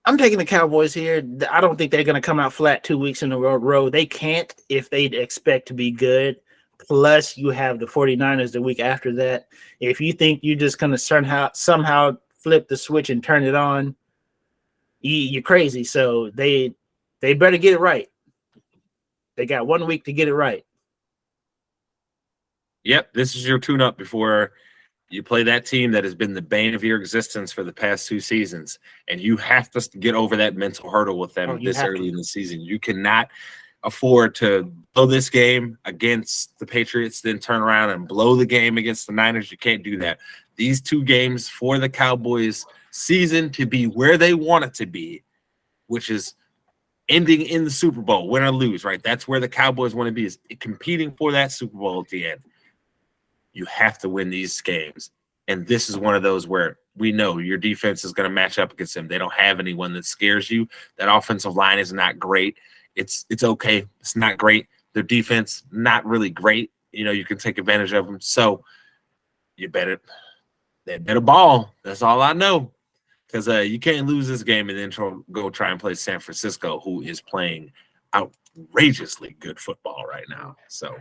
Speaker 3: I'm taking the Cowboys here. I don't think they're going to come out flat 2 weeks in a row. They can't if they expect to be good. Plus, you have the 49ers the week after that. If you think you're just going to somehow flip the switch and turn it on, you're crazy. So they better get it right. They got 1 week to get it right.
Speaker 1: Yep, this is your tune-up before you play that team that has been the bane of your existence for the past 2 seasons, and you have to get over that mental hurdle with them this early in the season. You cannot afford to blow this game against the Patriots, then turn around and blow the game against the Niners. You can't do that. These 2 games for the Cowboys season to be where they want it to be, which is ending in the Super Bowl, win or lose, right? That's where the Cowboys want to be, is competing for that Super Bowl at the end. You have to win these games. And this is one of those where we know your defense is going to match up against them. They don't have anyone that scares you. That offensive line is not great. It's okay. It's not great. Their defense, not really great. You know, you can take advantage of them. So they better ball. That's all I know. Because you can't lose this game and then go try and play San Francisco, who is playing outrageously good football right now. So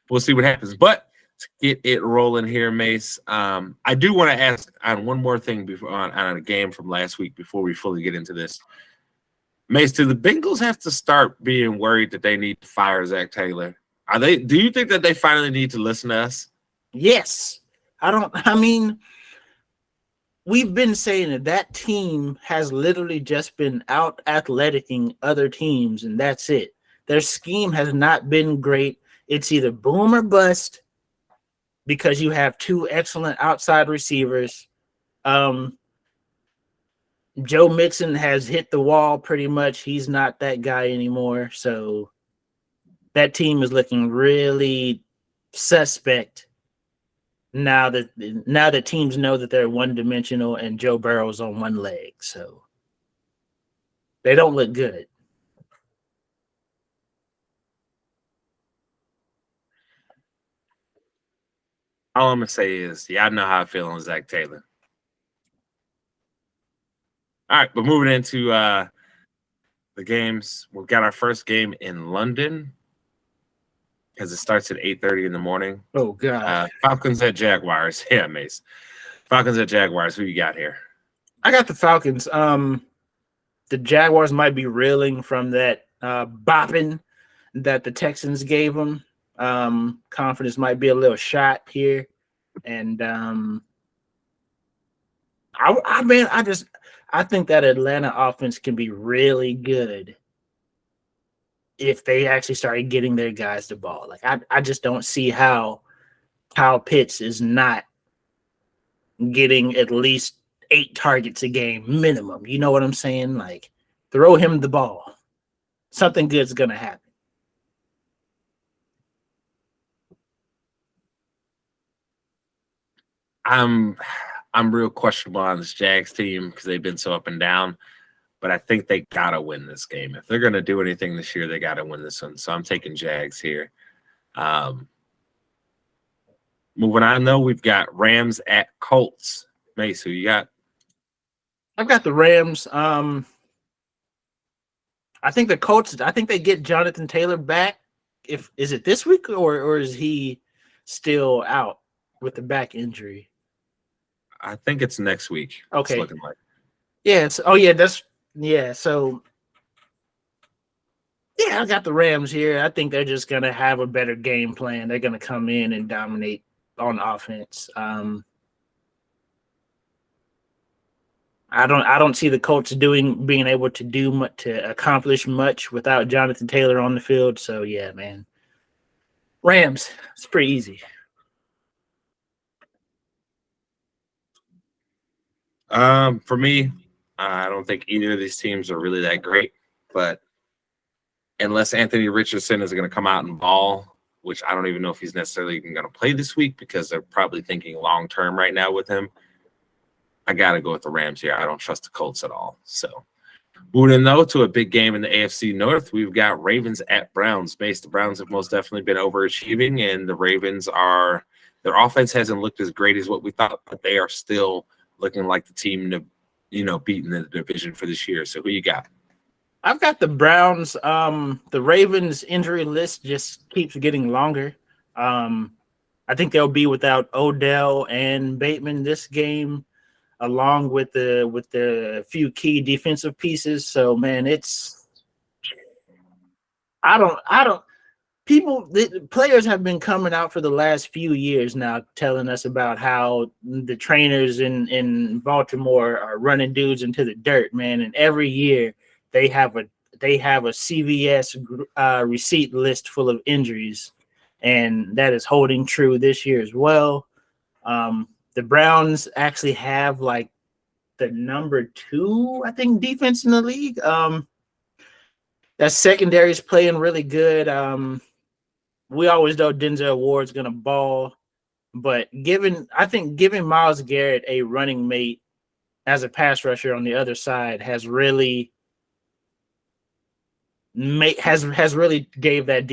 Speaker 1: we'll see what happens. But to get it rolling here, Mase, I do want to ask on one more thing before on a game from last week before we fully get into this. Mase, do the Bengals have to start being worried that they need to fire Zach Taylor? Do you think that they finally need to listen to us?
Speaker 3: Yes. We've been saying that team has literally just been out athleticing other teams, and that's it. Their scheme has not been great. It's either boom or bust because you have 2 excellent outside receivers. Joe Mixon has hit the wall pretty much. He's not that guy anymore. So that team is looking really suspect now that teams know that they're one-dimensional and Joe Burrow's on one leg. So they don't look good.
Speaker 1: All I'm going to say is, I know how I feel on Zach Taylor. All right, but moving into the games, we've got our first game in London because it starts at 8:30 in the morning.
Speaker 3: Oh, God.
Speaker 1: Falcons at Jaguars. Yeah, Mase. Falcons at Jaguars. Who you got here?
Speaker 3: I got the Falcons. The Jaguars might be reeling from that bopping that the Texans gave them. Confidence might be a little shot here. And I think that Atlanta offense can be really good if they actually started getting their guys the ball. Like I just don't see how Kyle Pitts is not getting at least 8 targets a game minimum. You know what I'm saying? Like, throw him the ball. Something good's gonna happen.
Speaker 1: I'm real questionable on this Jags team because they've been so up and down. But I think they gotta win this game. If they're gonna do anything this year, they gotta win this one. So I'm taking Jags here. Moving on, though, we've got Rams at Colts. Mase, who you got?
Speaker 3: I've got the Rams. I think the Colts. I think they get Jonathan Taylor back. Is it this week or is he still out with the back injury?
Speaker 1: I think it's next week.
Speaker 3: Okay.
Speaker 1: It's looking like.
Speaker 3: Yeah. So yeah, I got the Rams here. I think they're just gonna have a better game plan. They're gonna come in and dominate on offense. I don't see the Colts being able to do much to accomplish much without Jonathan Taylor on the field. So yeah, man. Rams, it's pretty easy.
Speaker 1: For me, I don't think either of these teams are really that great, but unless Anthony Richardson is going to come out and ball, which I don't even know if he's necessarily even going to play this week because they're probably thinking long term right now with him. I got to go with the Rams here. I don't trust the Colts at all. So moving in, though, to a big game in the AFC North, we've got Ravens at Browns. Base, the Browns have most definitely been overachieving, and the Ravens their offense hasn't looked as great as what we thought, but they are still looking like the team to, beat in the division for this year. So who you got?
Speaker 3: I've got the Browns. The Ravens injury list just keeps getting longer. I think they'll be without Odell and Bateman this game, along with the few key defensive pieces. So man, the players have been coming out for the last few years now telling us about how the trainers in Baltimore are running dudes into the dirt, man. And every year they have a CVS receipt list full of injuries, and that is holding true this year as well. The Browns actually have like the number 2, I think, defense in the league. That secondary is playing really good. We always know Denzel Ward's gonna ball, but giving Myles Garrett a running mate as a pass rusher on the other side has really gave that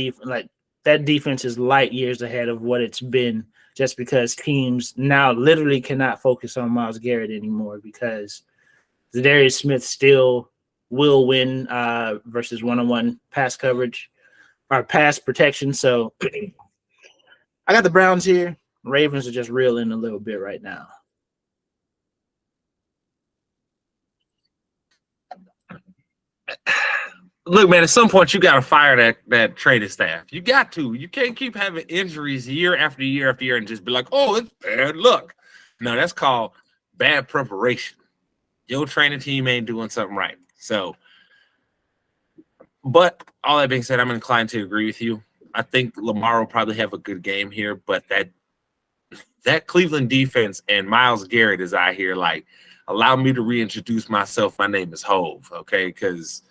Speaker 3: defense is light years ahead of what it's been, just because teams now literally cannot focus on Myles Garrett anymore because Zadarius Smith still will win versus one-on-one pass coverage or pass protection. So I got the Browns here. Ravens are just reeling a little bit right now.
Speaker 1: Look, man, at some point you got to fire that training staff. You got to. You can't keep having injuries year after year after year and just be like, oh, it's bad luck. No, that's called bad preparation. Your training team ain't doing something right. So, but all that being said, I'm inclined to agree with you. I think Lamar will probably have a good game here, but that Cleveland defense and Myles Garrett is out here like, allow me to reintroduce myself. My name is Hove, okay? Because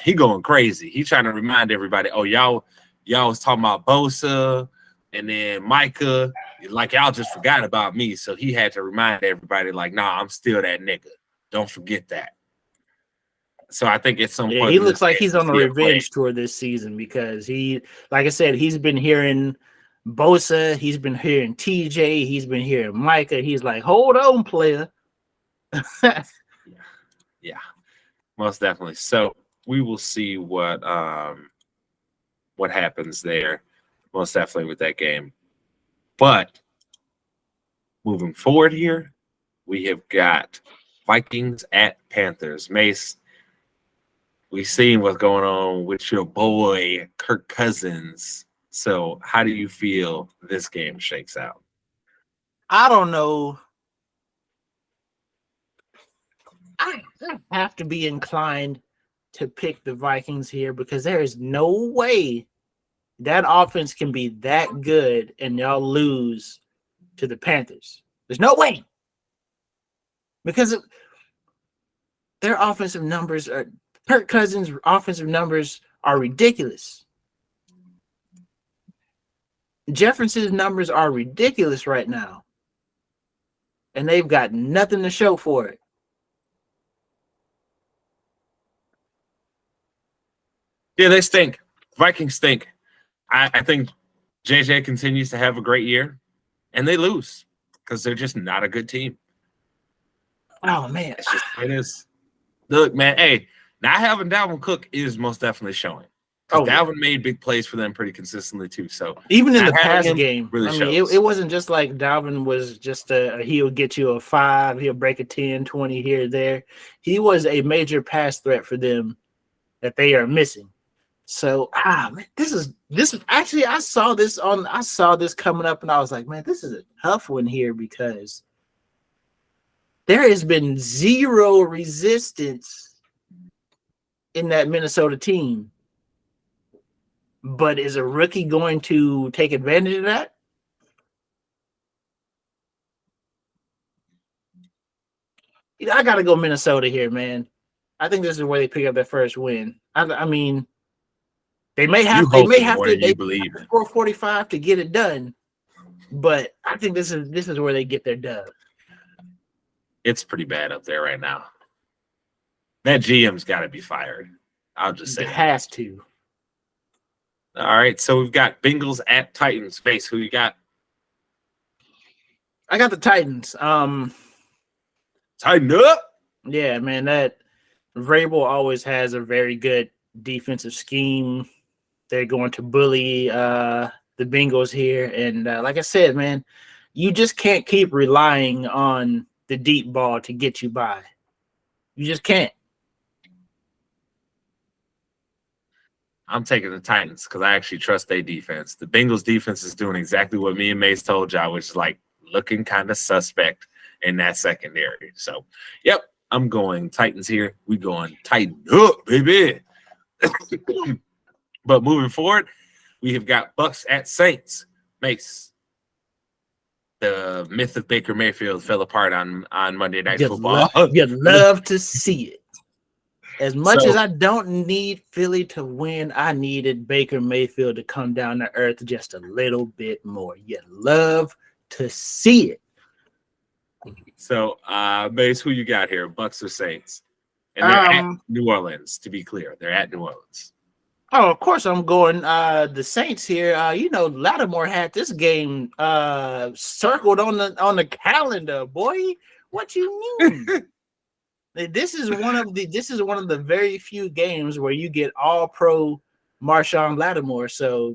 Speaker 1: he going crazy. He trying to remind everybody, oh, y'all was talking about Bosa and then Micah. Like, y'all just forgot about me. So he had to remind everybody, like, nah, I'm still that nigga. Don't forget that. So I think at some point
Speaker 3: he looks like he's on a revenge tour this season because like I said, he's been hearing Bosa, he's been hearing TJ, he's been hearing Micah. He's like, hold on, player.
Speaker 1: Yeah, most definitely. So we will see what happens there, most definitely with that game. But moving forward here, we have got Vikings at Panthers. Mase, we've seen what's going on with your boy Kirk Cousins. So how do you feel this game shakes out?
Speaker 3: I don't know. I have to be inclined to pick the Vikings here because there is no way that offense can be that good and y'all lose to the Panthers. There's no way. Because their offensive numbers are Kirk Cousins' offensive numbers are ridiculous. Jefferson's numbers are ridiculous right now. and they've got nothing to show for it.
Speaker 1: Yeah, they stink. Vikings stink. I think JJ continues to have a great year, and they lose because they're just not a good team.
Speaker 3: Oh man,
Speaker 1: It's just it is. Look, man. Hey, not having Dalvin Cook is most definitely showing. Because Dalvin made big plays for them pretty consistently too. So
Speaker 3: even in the pass game,
Speaker 1: really
Speaker 3: I mean, it wasn't just like Dalvin was just he'll get you a 5, he'll break a 10, 20 here, there. He was a major pass threat for them that they are missing. So man, this is actually I saw this coming up and I was like, man, this is a tough one here because there has been zero resistance in that Minnesota team. But is a rookie going to take advantage of that? I got to go Minnesota here, man. I think this is where they pick up their first win. I mean, they may have to score 45 to get it done, but I think this is where they get their dub.
Speaker 1: It's pretty bad up there right now. That GM's got to be fired. I'll just say
Speaker 3: it has to.
Speaker 1: All right, so we've got Bengals at Titans. Base, who you got?
Speaker 3: I got the Titans.
Speaker 1: Tighten up.
Speaker 3: Yeah, man. That Vrabel always has a very good defensive scheme. They're going to bully the Bengals here, and like I said, man, you just can't keep relying on the deep ball to get you by. You just can't.
Speaker 1: I'm taking the Titans because I actually trust their defense. The Bengals defense is doing exactly what me and Mase told y'all, which is like looking kind of suspect in that secondary. So, yep, I'm going Titans here. We going Tighten up, baby. But moving forward, we have got Bucks at Saints. Mase, the myth of Baker Mayfield fell apart on Monday Night Football.
Speaker 3: You'd love to see it. As much as I don't need Philly to win, I needed Baker Mayfield to come down to earth just a little bit more. You'd love to see it.
Speaker 1: So, Mase, who you got here, Bucks or Saints? And they're at New Orleans, to be clear. They're at New Orleans.
Speaker 3: Oh, of course I'm going the Saints here. Lattimore had this game circled on the calendar, boy. What you mean? This is one of the very few games where you get all pro Marshawn Lattimore. So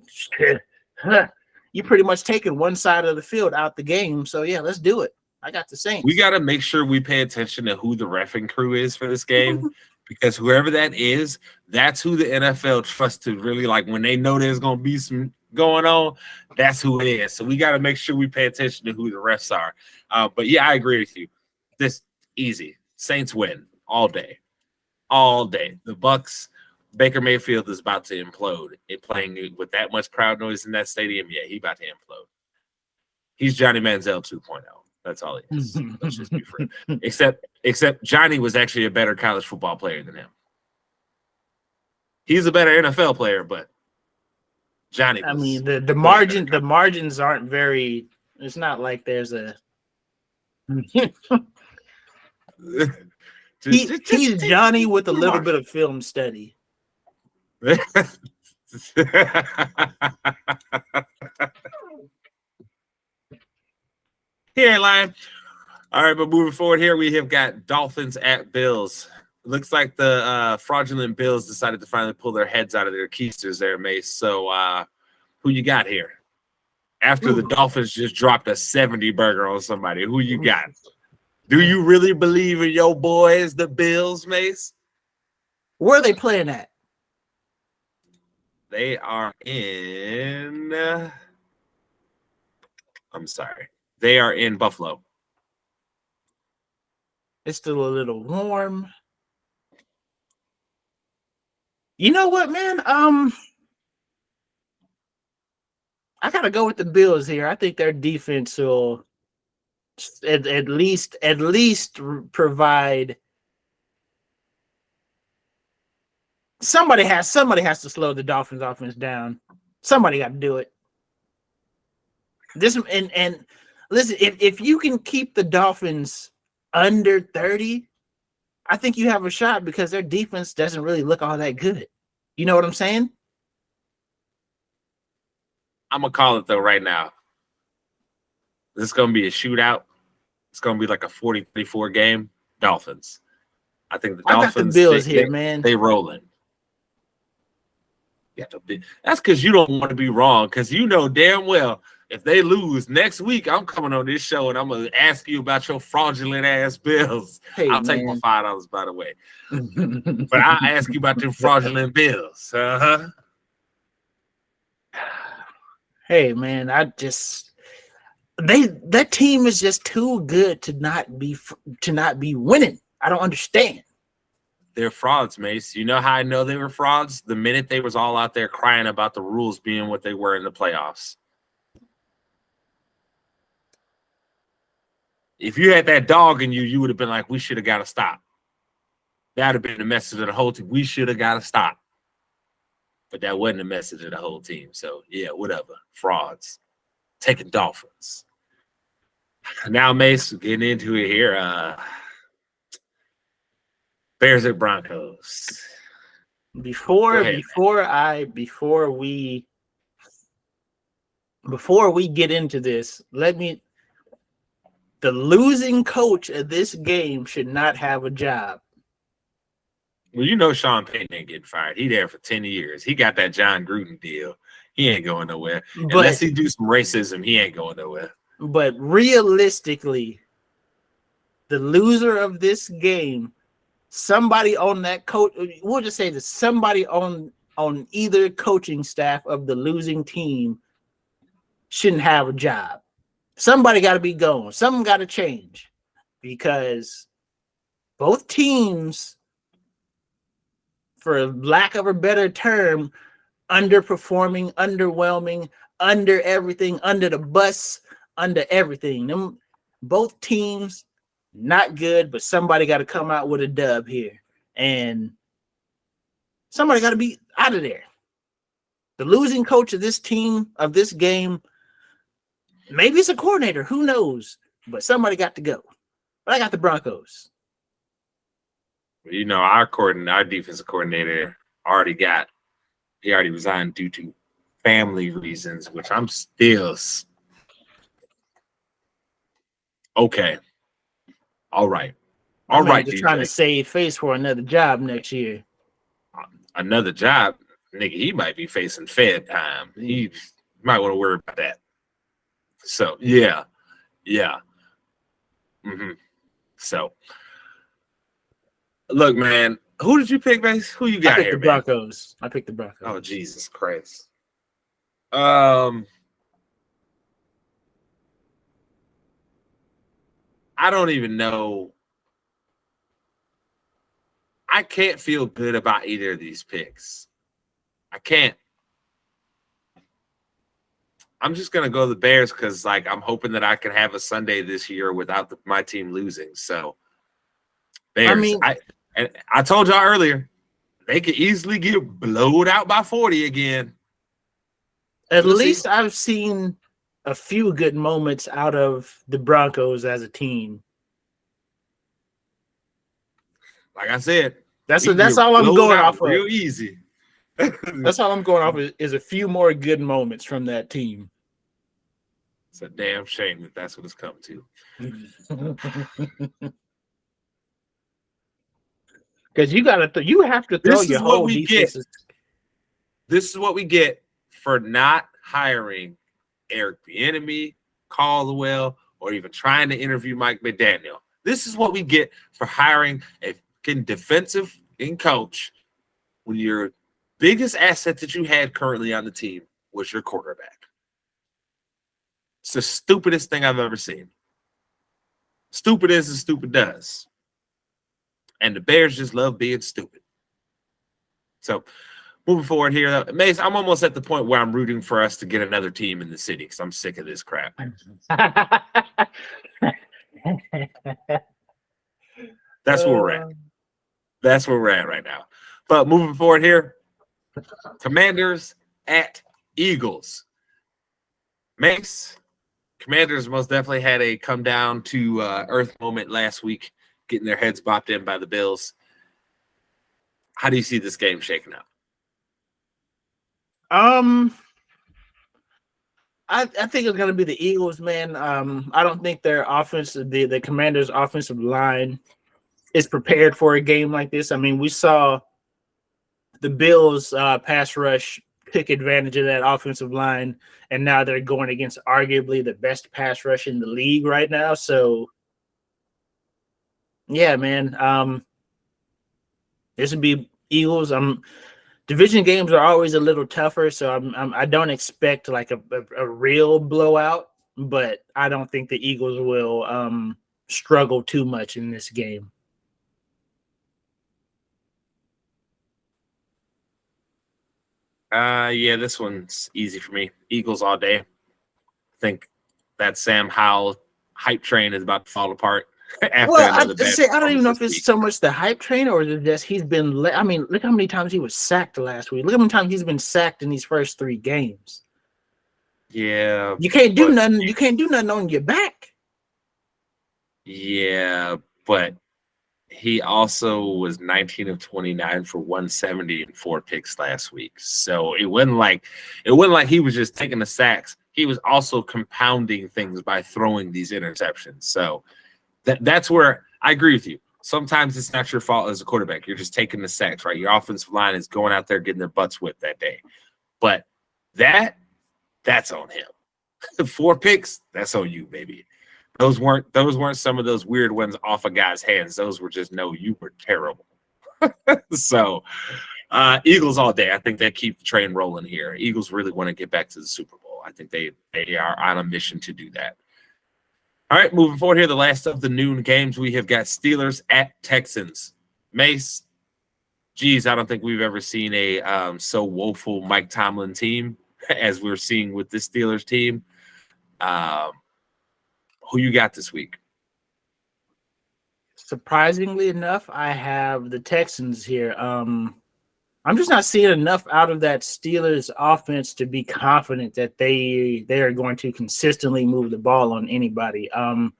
Speaker 3: you pretty much taking one side of the field out the game. So yeah, let's do it. I got the Saints.
Speaker 1: We got to make sure we pay attention to who the reffing crew is for this game because whoever that is, that's who the NFL trusts to really like when they know there's going to be some going on. That's who it is. So we got to make sure we pay attention to who the refs are. But yeah, I agree with you. This easy. Saints win all day. All day. The Bucks, Baker Mayfield is about to implode. It playing with that much crowd noise in that stadium, yeah, he about to implode. He's Johnny Manziel 2.0. That's all he is. Let's just be free. Except Johnny was actually a better college football player than him. He's a better NFL player, but Johnny was
Speaker 3: the margins aren't very. It's not like there's a he's Johnny with a little bit of film study.
Speaker 1: He ain't lying. All right, but moving forward here, we have got Dolphins at Bills. It looks like the fraudulent Bills decided to finally pull their heads out of their keisters there, Mase. So who you got here? After the Dolphins just dropped a 70 burger on somebody, who you got? Do you really believe in your boys, the Bills, Mase?
Speaker 3: Where are they playing at?
Speaker 1: They are in I'm sorry. They are in Buffalo.
Speaker 3: It's still a little warm. You know what, man? I gotta go with the Bills here. I think their defense will at least provide. Somebody has to slow the Dolphins offense down. Somebody got to do it. This and Listen, if you can keep the Dolphins under 30, I think you have a shot because their defense doesn't really look all that good. You know what I'm saying?
Speaker 1: I'm gonna call it though right now. This is gonna be a shootout. It's gonna be like a 40-34 game. Dolphins. I think the Dolphins.
Speaker 3: I got the Bills here, man.
Speaker 1: They rolling. That's because you don't want to be wrong. Because you know damn well if they lose next week, I'm coming on this show and I'm gonna ask you about your fraudulent ass Bills.
Speaker 3: Hey,
Speaker 1: I'll take my $5 by the way, but I'll ask you about your fraudulent Bills.
Speaker 3: Hey man, that team is just too good to not be winning. I don't understand.
Speaker 1: They're frauds, Mase. You know how I know they were frauds? The minute they was all out there crying about the rules being what they were in the playoffs. If you had that dog in you, you would have been like, we should have got to stop. That would have been the message of the whole team. We should have got to stop. But that wasn't the message of the whole team. So, yeah, whatever. Frauds. Taking Dolphins. Now, Mase, getting into it here. Bears at Broncos.
Speaker 3: Before we get into this, the losing coach of this game should not have a job.
Speaker 1: Well, you know Sean Payton ain't getting fired. He there for 10 years. He got that John Gruden deal. He ain't going nowhere. Unless he do some racism, he ain't going nowhere.
Speaker 3: But realistically, the loser of this game, somebody on that coach, we'll just say that somebody on either coaching staff of the losing team shouldn't have a job. Somebody got to be gone. Something got to change because both teams, for lack of a better term, underperforming, underwhelming, under everything, under the bus, under everything. Both teams not good, but somebody got to come out with a dub here. And somebody got to be out of there. The losing coach of this team, of this game, maybe it's a coordinator. Who knows? But somebody got to go. But I got the Broncos.
Speaker 1: You know, our defensive coordinator already resigned due to family reasons, which I'm still okay. All right. All right.
Speaker 3: Just trying to save face for another job next year.
Speaker 1: Another job? Nigga, he might be facing Fed time. He might want to worry about that. So, yeah. Mm-hmm. So, look, man, who did you pick, Mase? Who you got here, man?
Speaker 3: Broncos. I picked the Broncos.
Speaker 1: Oh, Jesus Christ. I don't even know. I can't feel good about either of these picks. I can't. I'm just going to go the Bears because, like, I'm hoping that I can have a Sunday this year without my team losing. So, Bears. I told y'all earlier, they could easily get blowed out by 40 again.
Speaker 3: At least I've seen a few good moments out of the Broncos as a team.
Speaker 1: Like I said,
Speaker 3: that's all I'm going off of.
Speaker 1: Real easy.
Speaker 3: That's all I'm going off of is a few more good moments from that team.
Speaker 1: It's a damn shame that that's what it's come to.
Speaker 3: Because you have to throw your whole defense.
Speaker 1: This is what we get for not hiring Eric Bieniemy, Caldwell, or even trying to interview Mike McDaniel. This is what we get for hiring a defensive coach when your biggest asset that you had currently on the team was your quarterback. It's the stupidest thing I've ever seen. Stupid is as stupid does. And the Bears just love being stupid. So, moving forward here, Mase, I'm almost at the point where I'm rooting for us to get another team in the city because I'm sick of this crap. That's where we're at. That's where we're at right now. But moving forward here, Commanders at Eagles. Mase, Commanders most definitely had a come down to earth moment last week, getting their heads bopped in by the Bills. How do you see this game shaking out?
Speaker 3: I think it's gonna be the Eagles, man. I don't think their offense, the Commanders' offensive line, is prepared for a game like this. I mean, we saw the Bills pass rush took advantage of that offensive line, and now they're going against arguably the best pass rush in the league right now. So, yeah, man. This would be Eagles. Division games are always a little tougher, so I don't expect like a real blowout, but I don't think the Eagles will struggle too much in this game.
Speaker 1: Yeah, this one's easy for me. Eagles all day. I think that Sam Howell hype train is about to fall apart.
Speaker 3: I don't even know if it's so much the hype train or just he's been. I mean, look how many times he was sacked last week. Look how many times he's been sacked in these first 3 games.
Speaker 1: Yeah,
Speaker 3: you can't do nothing. You can't do nothing on your back.
Speaker 1: Yeah, but he also was 19 of 29 for 170 and 4 picks last week. So it wasn't like he was just taking the sacks. He was also compounding things by throwing these interceptions. So that's where I agree with you. Sometimes it's not your fault as a quarterback. You're just taking the sacks, right? Your offensive line is going out there getting their butts whipped that day. But that's on him. 4 picks, that's on you, baby. Those weren't some of those weird ones off a guy's hands. Those were just, no, you were terrible. So Eagles all day. I think they keep the train rolling here. Eagles really want to get back to the Super Bowl. I think they are on a mission to do that. All right, moving forward here, the last of the noon games, we have got Steelers at Texans. Mase, geez, I don't think we've ever seen a so woeful Mike Tomlin team as we're seeing with this Steelers team. Who you got this week?
Speaker 3: Surprisingly enough, I have the Texans here. I'm just not seeing enough out of that Steelers offense to be confident that they are going to consistently move the ball on anybody. Najee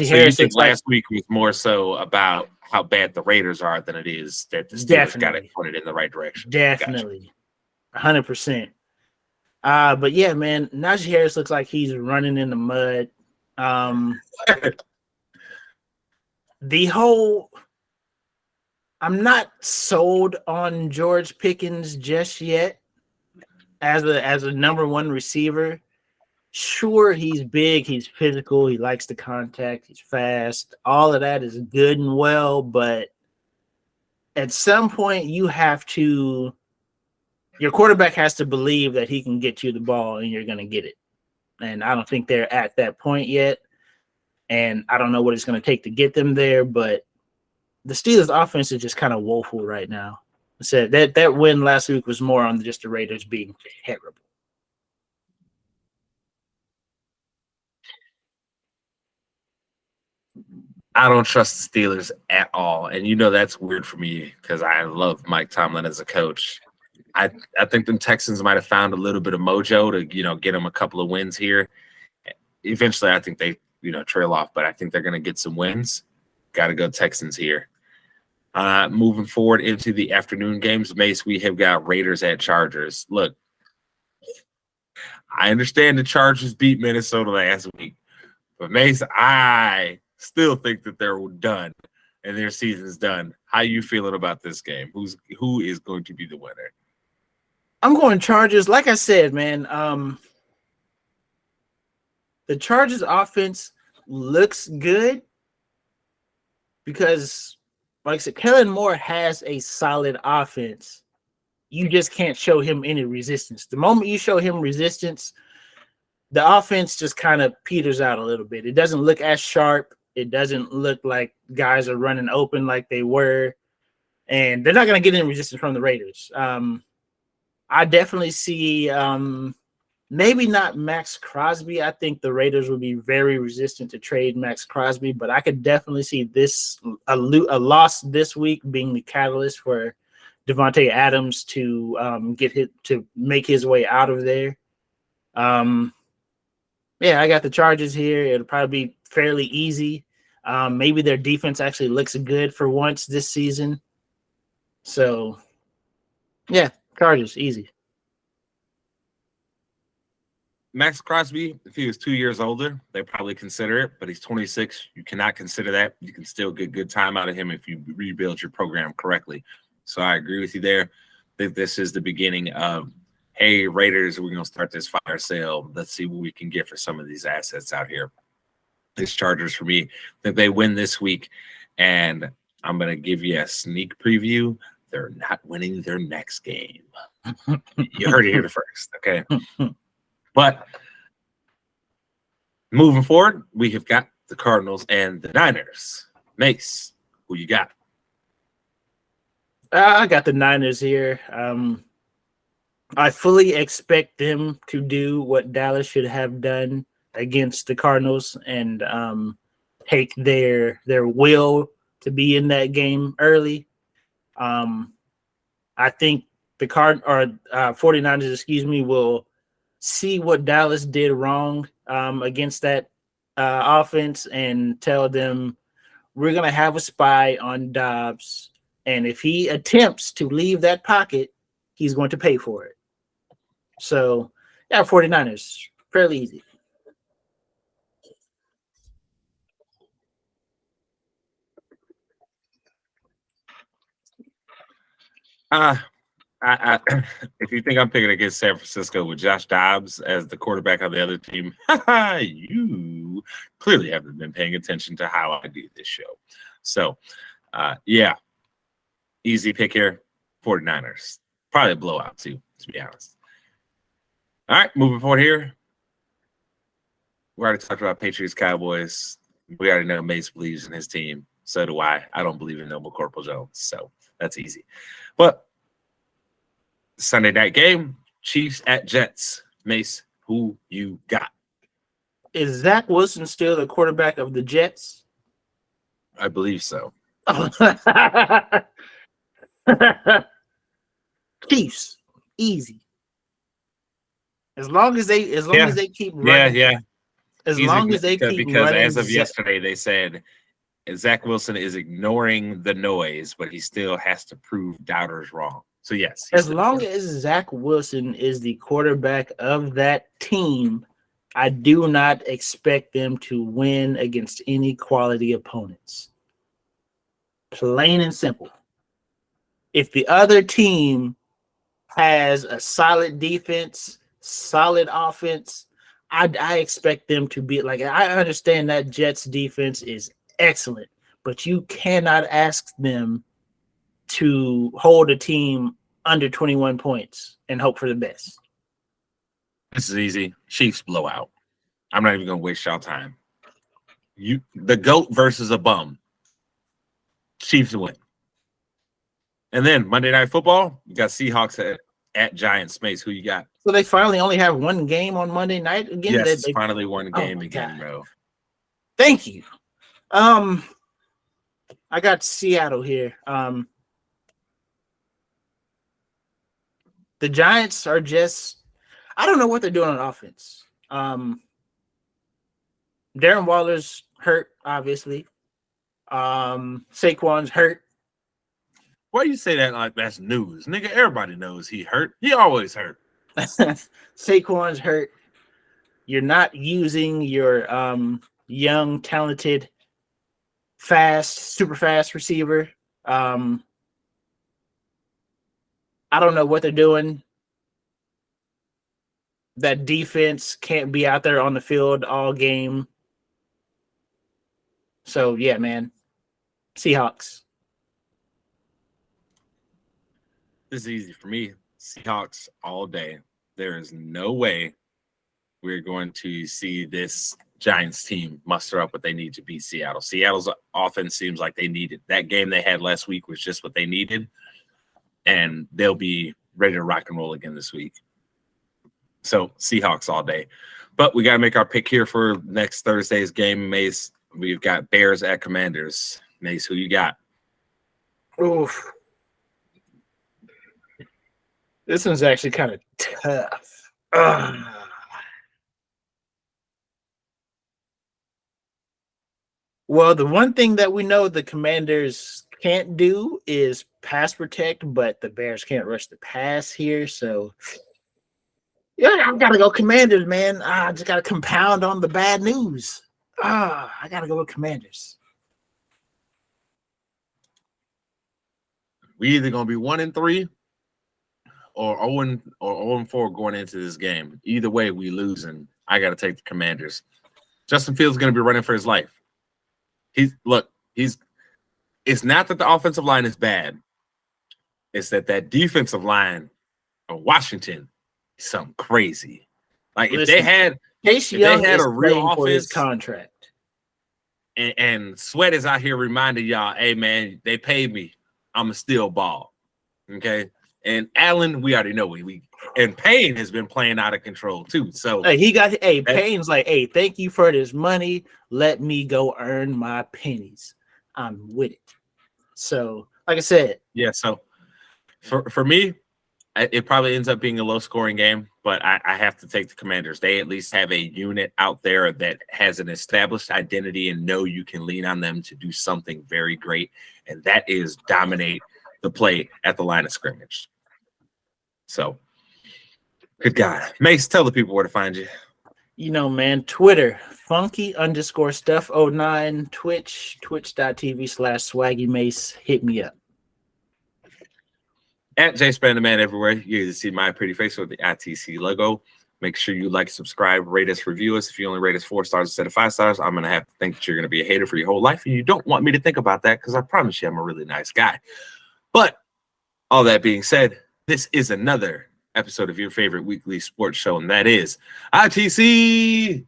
Speaker 3: Harris.
Speaker 1: You think last week was more so about how bad the Raiders are than it is that the Steelers got to put it in the right direction?
Speaker 3: Definitely, 100%. But yeah, man, Najee Harris looks like he's running in the mud. I'm not sold on George Pickens just yet as a number 1 receiver. Sure, he's big, he's physical, he likes the contact, he's fast. All of that is good and well, but at some point your quarterback has to believe that he can get you the ball and you're going to get it. And I don't think they're at that point yet. And I don't know what it's going to take to get them there, but the Steelers offense is just kind of woeful right now. I said that win last week was more on just the Raiders being terrible.
Speaker 1: I don't trust the Steelers at all. And that's weird for me because I love Mike Tomlin as a coach. I think the Texans might have found a little bit of mojo to, get them a couple of wins here. Eventually, I think they, trail off, but I think they're going to get some wins. Got to go Texans here. Moving forward into the afternoon games, Mase, we have got Raiders at Chargers. Look, I understand the Chargers beat Minnesota last week, but Mase, I still think that they're done and their season's done. How you feeling about this game? Who is going to be the winner?
Speaker 3: I'm going Chargers. Like I said, man, the Chargers offense looks good because, like I said, Kellen Moore has a solid offense. You just can't show him any resistance. The moment you show him resistance, the offense just kind of peters out a little bit. It doesn't look as sharp. It doesn't look like guys are running open like they were. And they're not going to get any resistance from the Raiders. I definitely see maybe not Max Crosby. I think the Raiders would be very resistant to trade Max Crosby, but I could definitely see a loss this week being the catalyst for Devontae Adams to make his way out of there. Yeah, I got the Chargers here. It'll probably be fairly easy. Maybe their defense actually looks good for once this season. So, yeah, Chargers, easy.
Speaker 1: Max Crosby, if he was 2 years older, they probably consider it, but he's 26. You cannot consider that. You can still get good time out of him if you rebuild your program correctly. So I agree with you there. I think this is the beginning of, hey, Raiders, we're going to start this fire sale. Let's see what we can get for some of these assets out here. This Chargers, for me, I think they win this week, and I'm going to give you a sneak preview. They're not winning their next game. You heard it here first, okay? But moving forward, we have got the Cardinals and the Niners. Mase, who you got?
Speaker 3: I got the Niners here. I fully expect them to do what Dallas should have done against the Cardinals and take their will to be in that game early. I think the 49ers, will see what Dallas did wrong against that offense and tell them we're going to have a spy on Dobbs. And if he attempts to leave that pocket, he's going to pay for it. So, yeah, 49ers, fairly easy.
Speaker 1: If you think I'm picking against San Francisco with Josh Dobbs as the quarterback of the other team, you clearly haven't been paying attention to how I do this show. So, yeah, easy pick here, 49ers. Probably a blowout, too, to be honest. All right, moving forward here. We already talked about Patriots, Cowboys. We already know Mase believes in his team. So do I. I don't believe in Noble Corporal Jones, so that's easy. But Sunday night game, Chiefs at Jets. Mase, who you got?
Speaker 3: Is Zach Wilson still the quarterback of the Jets?
Speaker 1: I believe so.
Speaker 3: Chiefs, easy. As long as they keep running.
Speaker 1: Yeah.
Speaker 3: As
Speaker 1: easy
Speaker 3: long as they keep
Speaker 1: because
Speaker 3: running.
Speaker 1: As of yesterday, they said Zach Wilson is ignoring the noise, but he still has to prove doubters wrong. So yes,
Speaker 3: as long as Zach Wilson is the quarterback of that team, I do not expect them to win against any quality opponents. Plain and simple. If the other team has a solid defense, solid offense, I expect them to be like, I understand that Jets defense is excellent, but you cannot ask them to hold a team under 21 points and hope for the best.
Speaker 1: This is easy. Chiefs blowout. I'm not even going to waste y'all time. The GOAT versus a bum. Chiefs win. And then Monday Night Football, you got Seahawks at Giants. Mase, who you got?
Speaker 3: So they finally only have one game on Monday night again?
Speaker 1: Yes, finally one game again,
Speaker 3: God.
Speaker 1: bro.
Speaker 3: Thank you. I got Seattle here. The Giants are just, I don't know what they're doing on offense. Darren Waller's hurt, obviously. Saquon's hurt.
Speaker 1: Why you say that like that's news? Nigga, everybody knows he hurt. He always hurt.
Speaker 3: Saquon's hurt. You're not using your young, talented, super fast receiver. I don't know what they're doing. That defense can't be out there on the field all game. So, yeah, man. Seahawks.
Speaker 1: This is easy for me. Seahawks all day. There is no way we're going to see this Giants team muster up what they need to beat Seattle. Seattle's offense seems like they needed. That game they had last week was just what they needed, and they'll be ready to rock and roll again this week. So Seahawks all day. But we got to make our pick here for next Thursday's game, Mase. We've got Bears at Commanders. Mase, who you got?
Speaker 3: Oof. This one's actually kind of tough. Well, the one thing that we know the Commanders can't do is pass protect, but the Bears can't rush the pass here. So, yeah, I gotta go Commanders, man. I just gotta compound on the bad news. I gotta go with Commanders.
Speaker 1: We either gonna be 1-3 or 0-4 going into this game. Either way, we losing. I gotta take the Commanders. Justin Fields is gonna be running for his life. It's not that the offensive line is bad. It's that defensive line of Washington is something crazy. Like if they had a real offense,
Speaker 3: for his contract,
Speaker 1: and Sweat is out here reminding y'all, hey man, they paid me. I'm a still ball. Okay. And Allen, we already know and Payne has been playing out of control too. So
Speaker 3: Payne's like, hey, thank you for this money. Let me go earn my pennies. I'm with it. So, like I said,
Speaker 1: yeah. So for me, it probably ends up being a low scoring game, but I have to take the Commanders. They at least have a unit out there that has an established identity and know you can lean on them to do something very great. And that is dominate the play at the line of scrimmage. So, good God. Mase, tell the people where to find you.
Speaker 3: You know, man, Twitter, funky_stuff09, Twitch, twitch.tv/swaggymace. Hit me up.
Speaker 1: At JSpan the Man everywhere. You can see my pretty face with the ITC logo. Make sure you like, subscribe, rate us, review us. If you only rate us 4 stars instead of 5 stars, I'm going to have to think that you're going to be a hater for your whole life. And you don't want me to think about that because I promise you I'm a really nice guy. But all that being said, this is another episode of your favorite weekly sports show, and that is ITC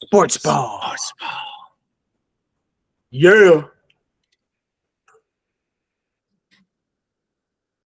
Speaker 3: Sportsball.
Speaker 1: Sportsball.
Speaker 3: Yeah.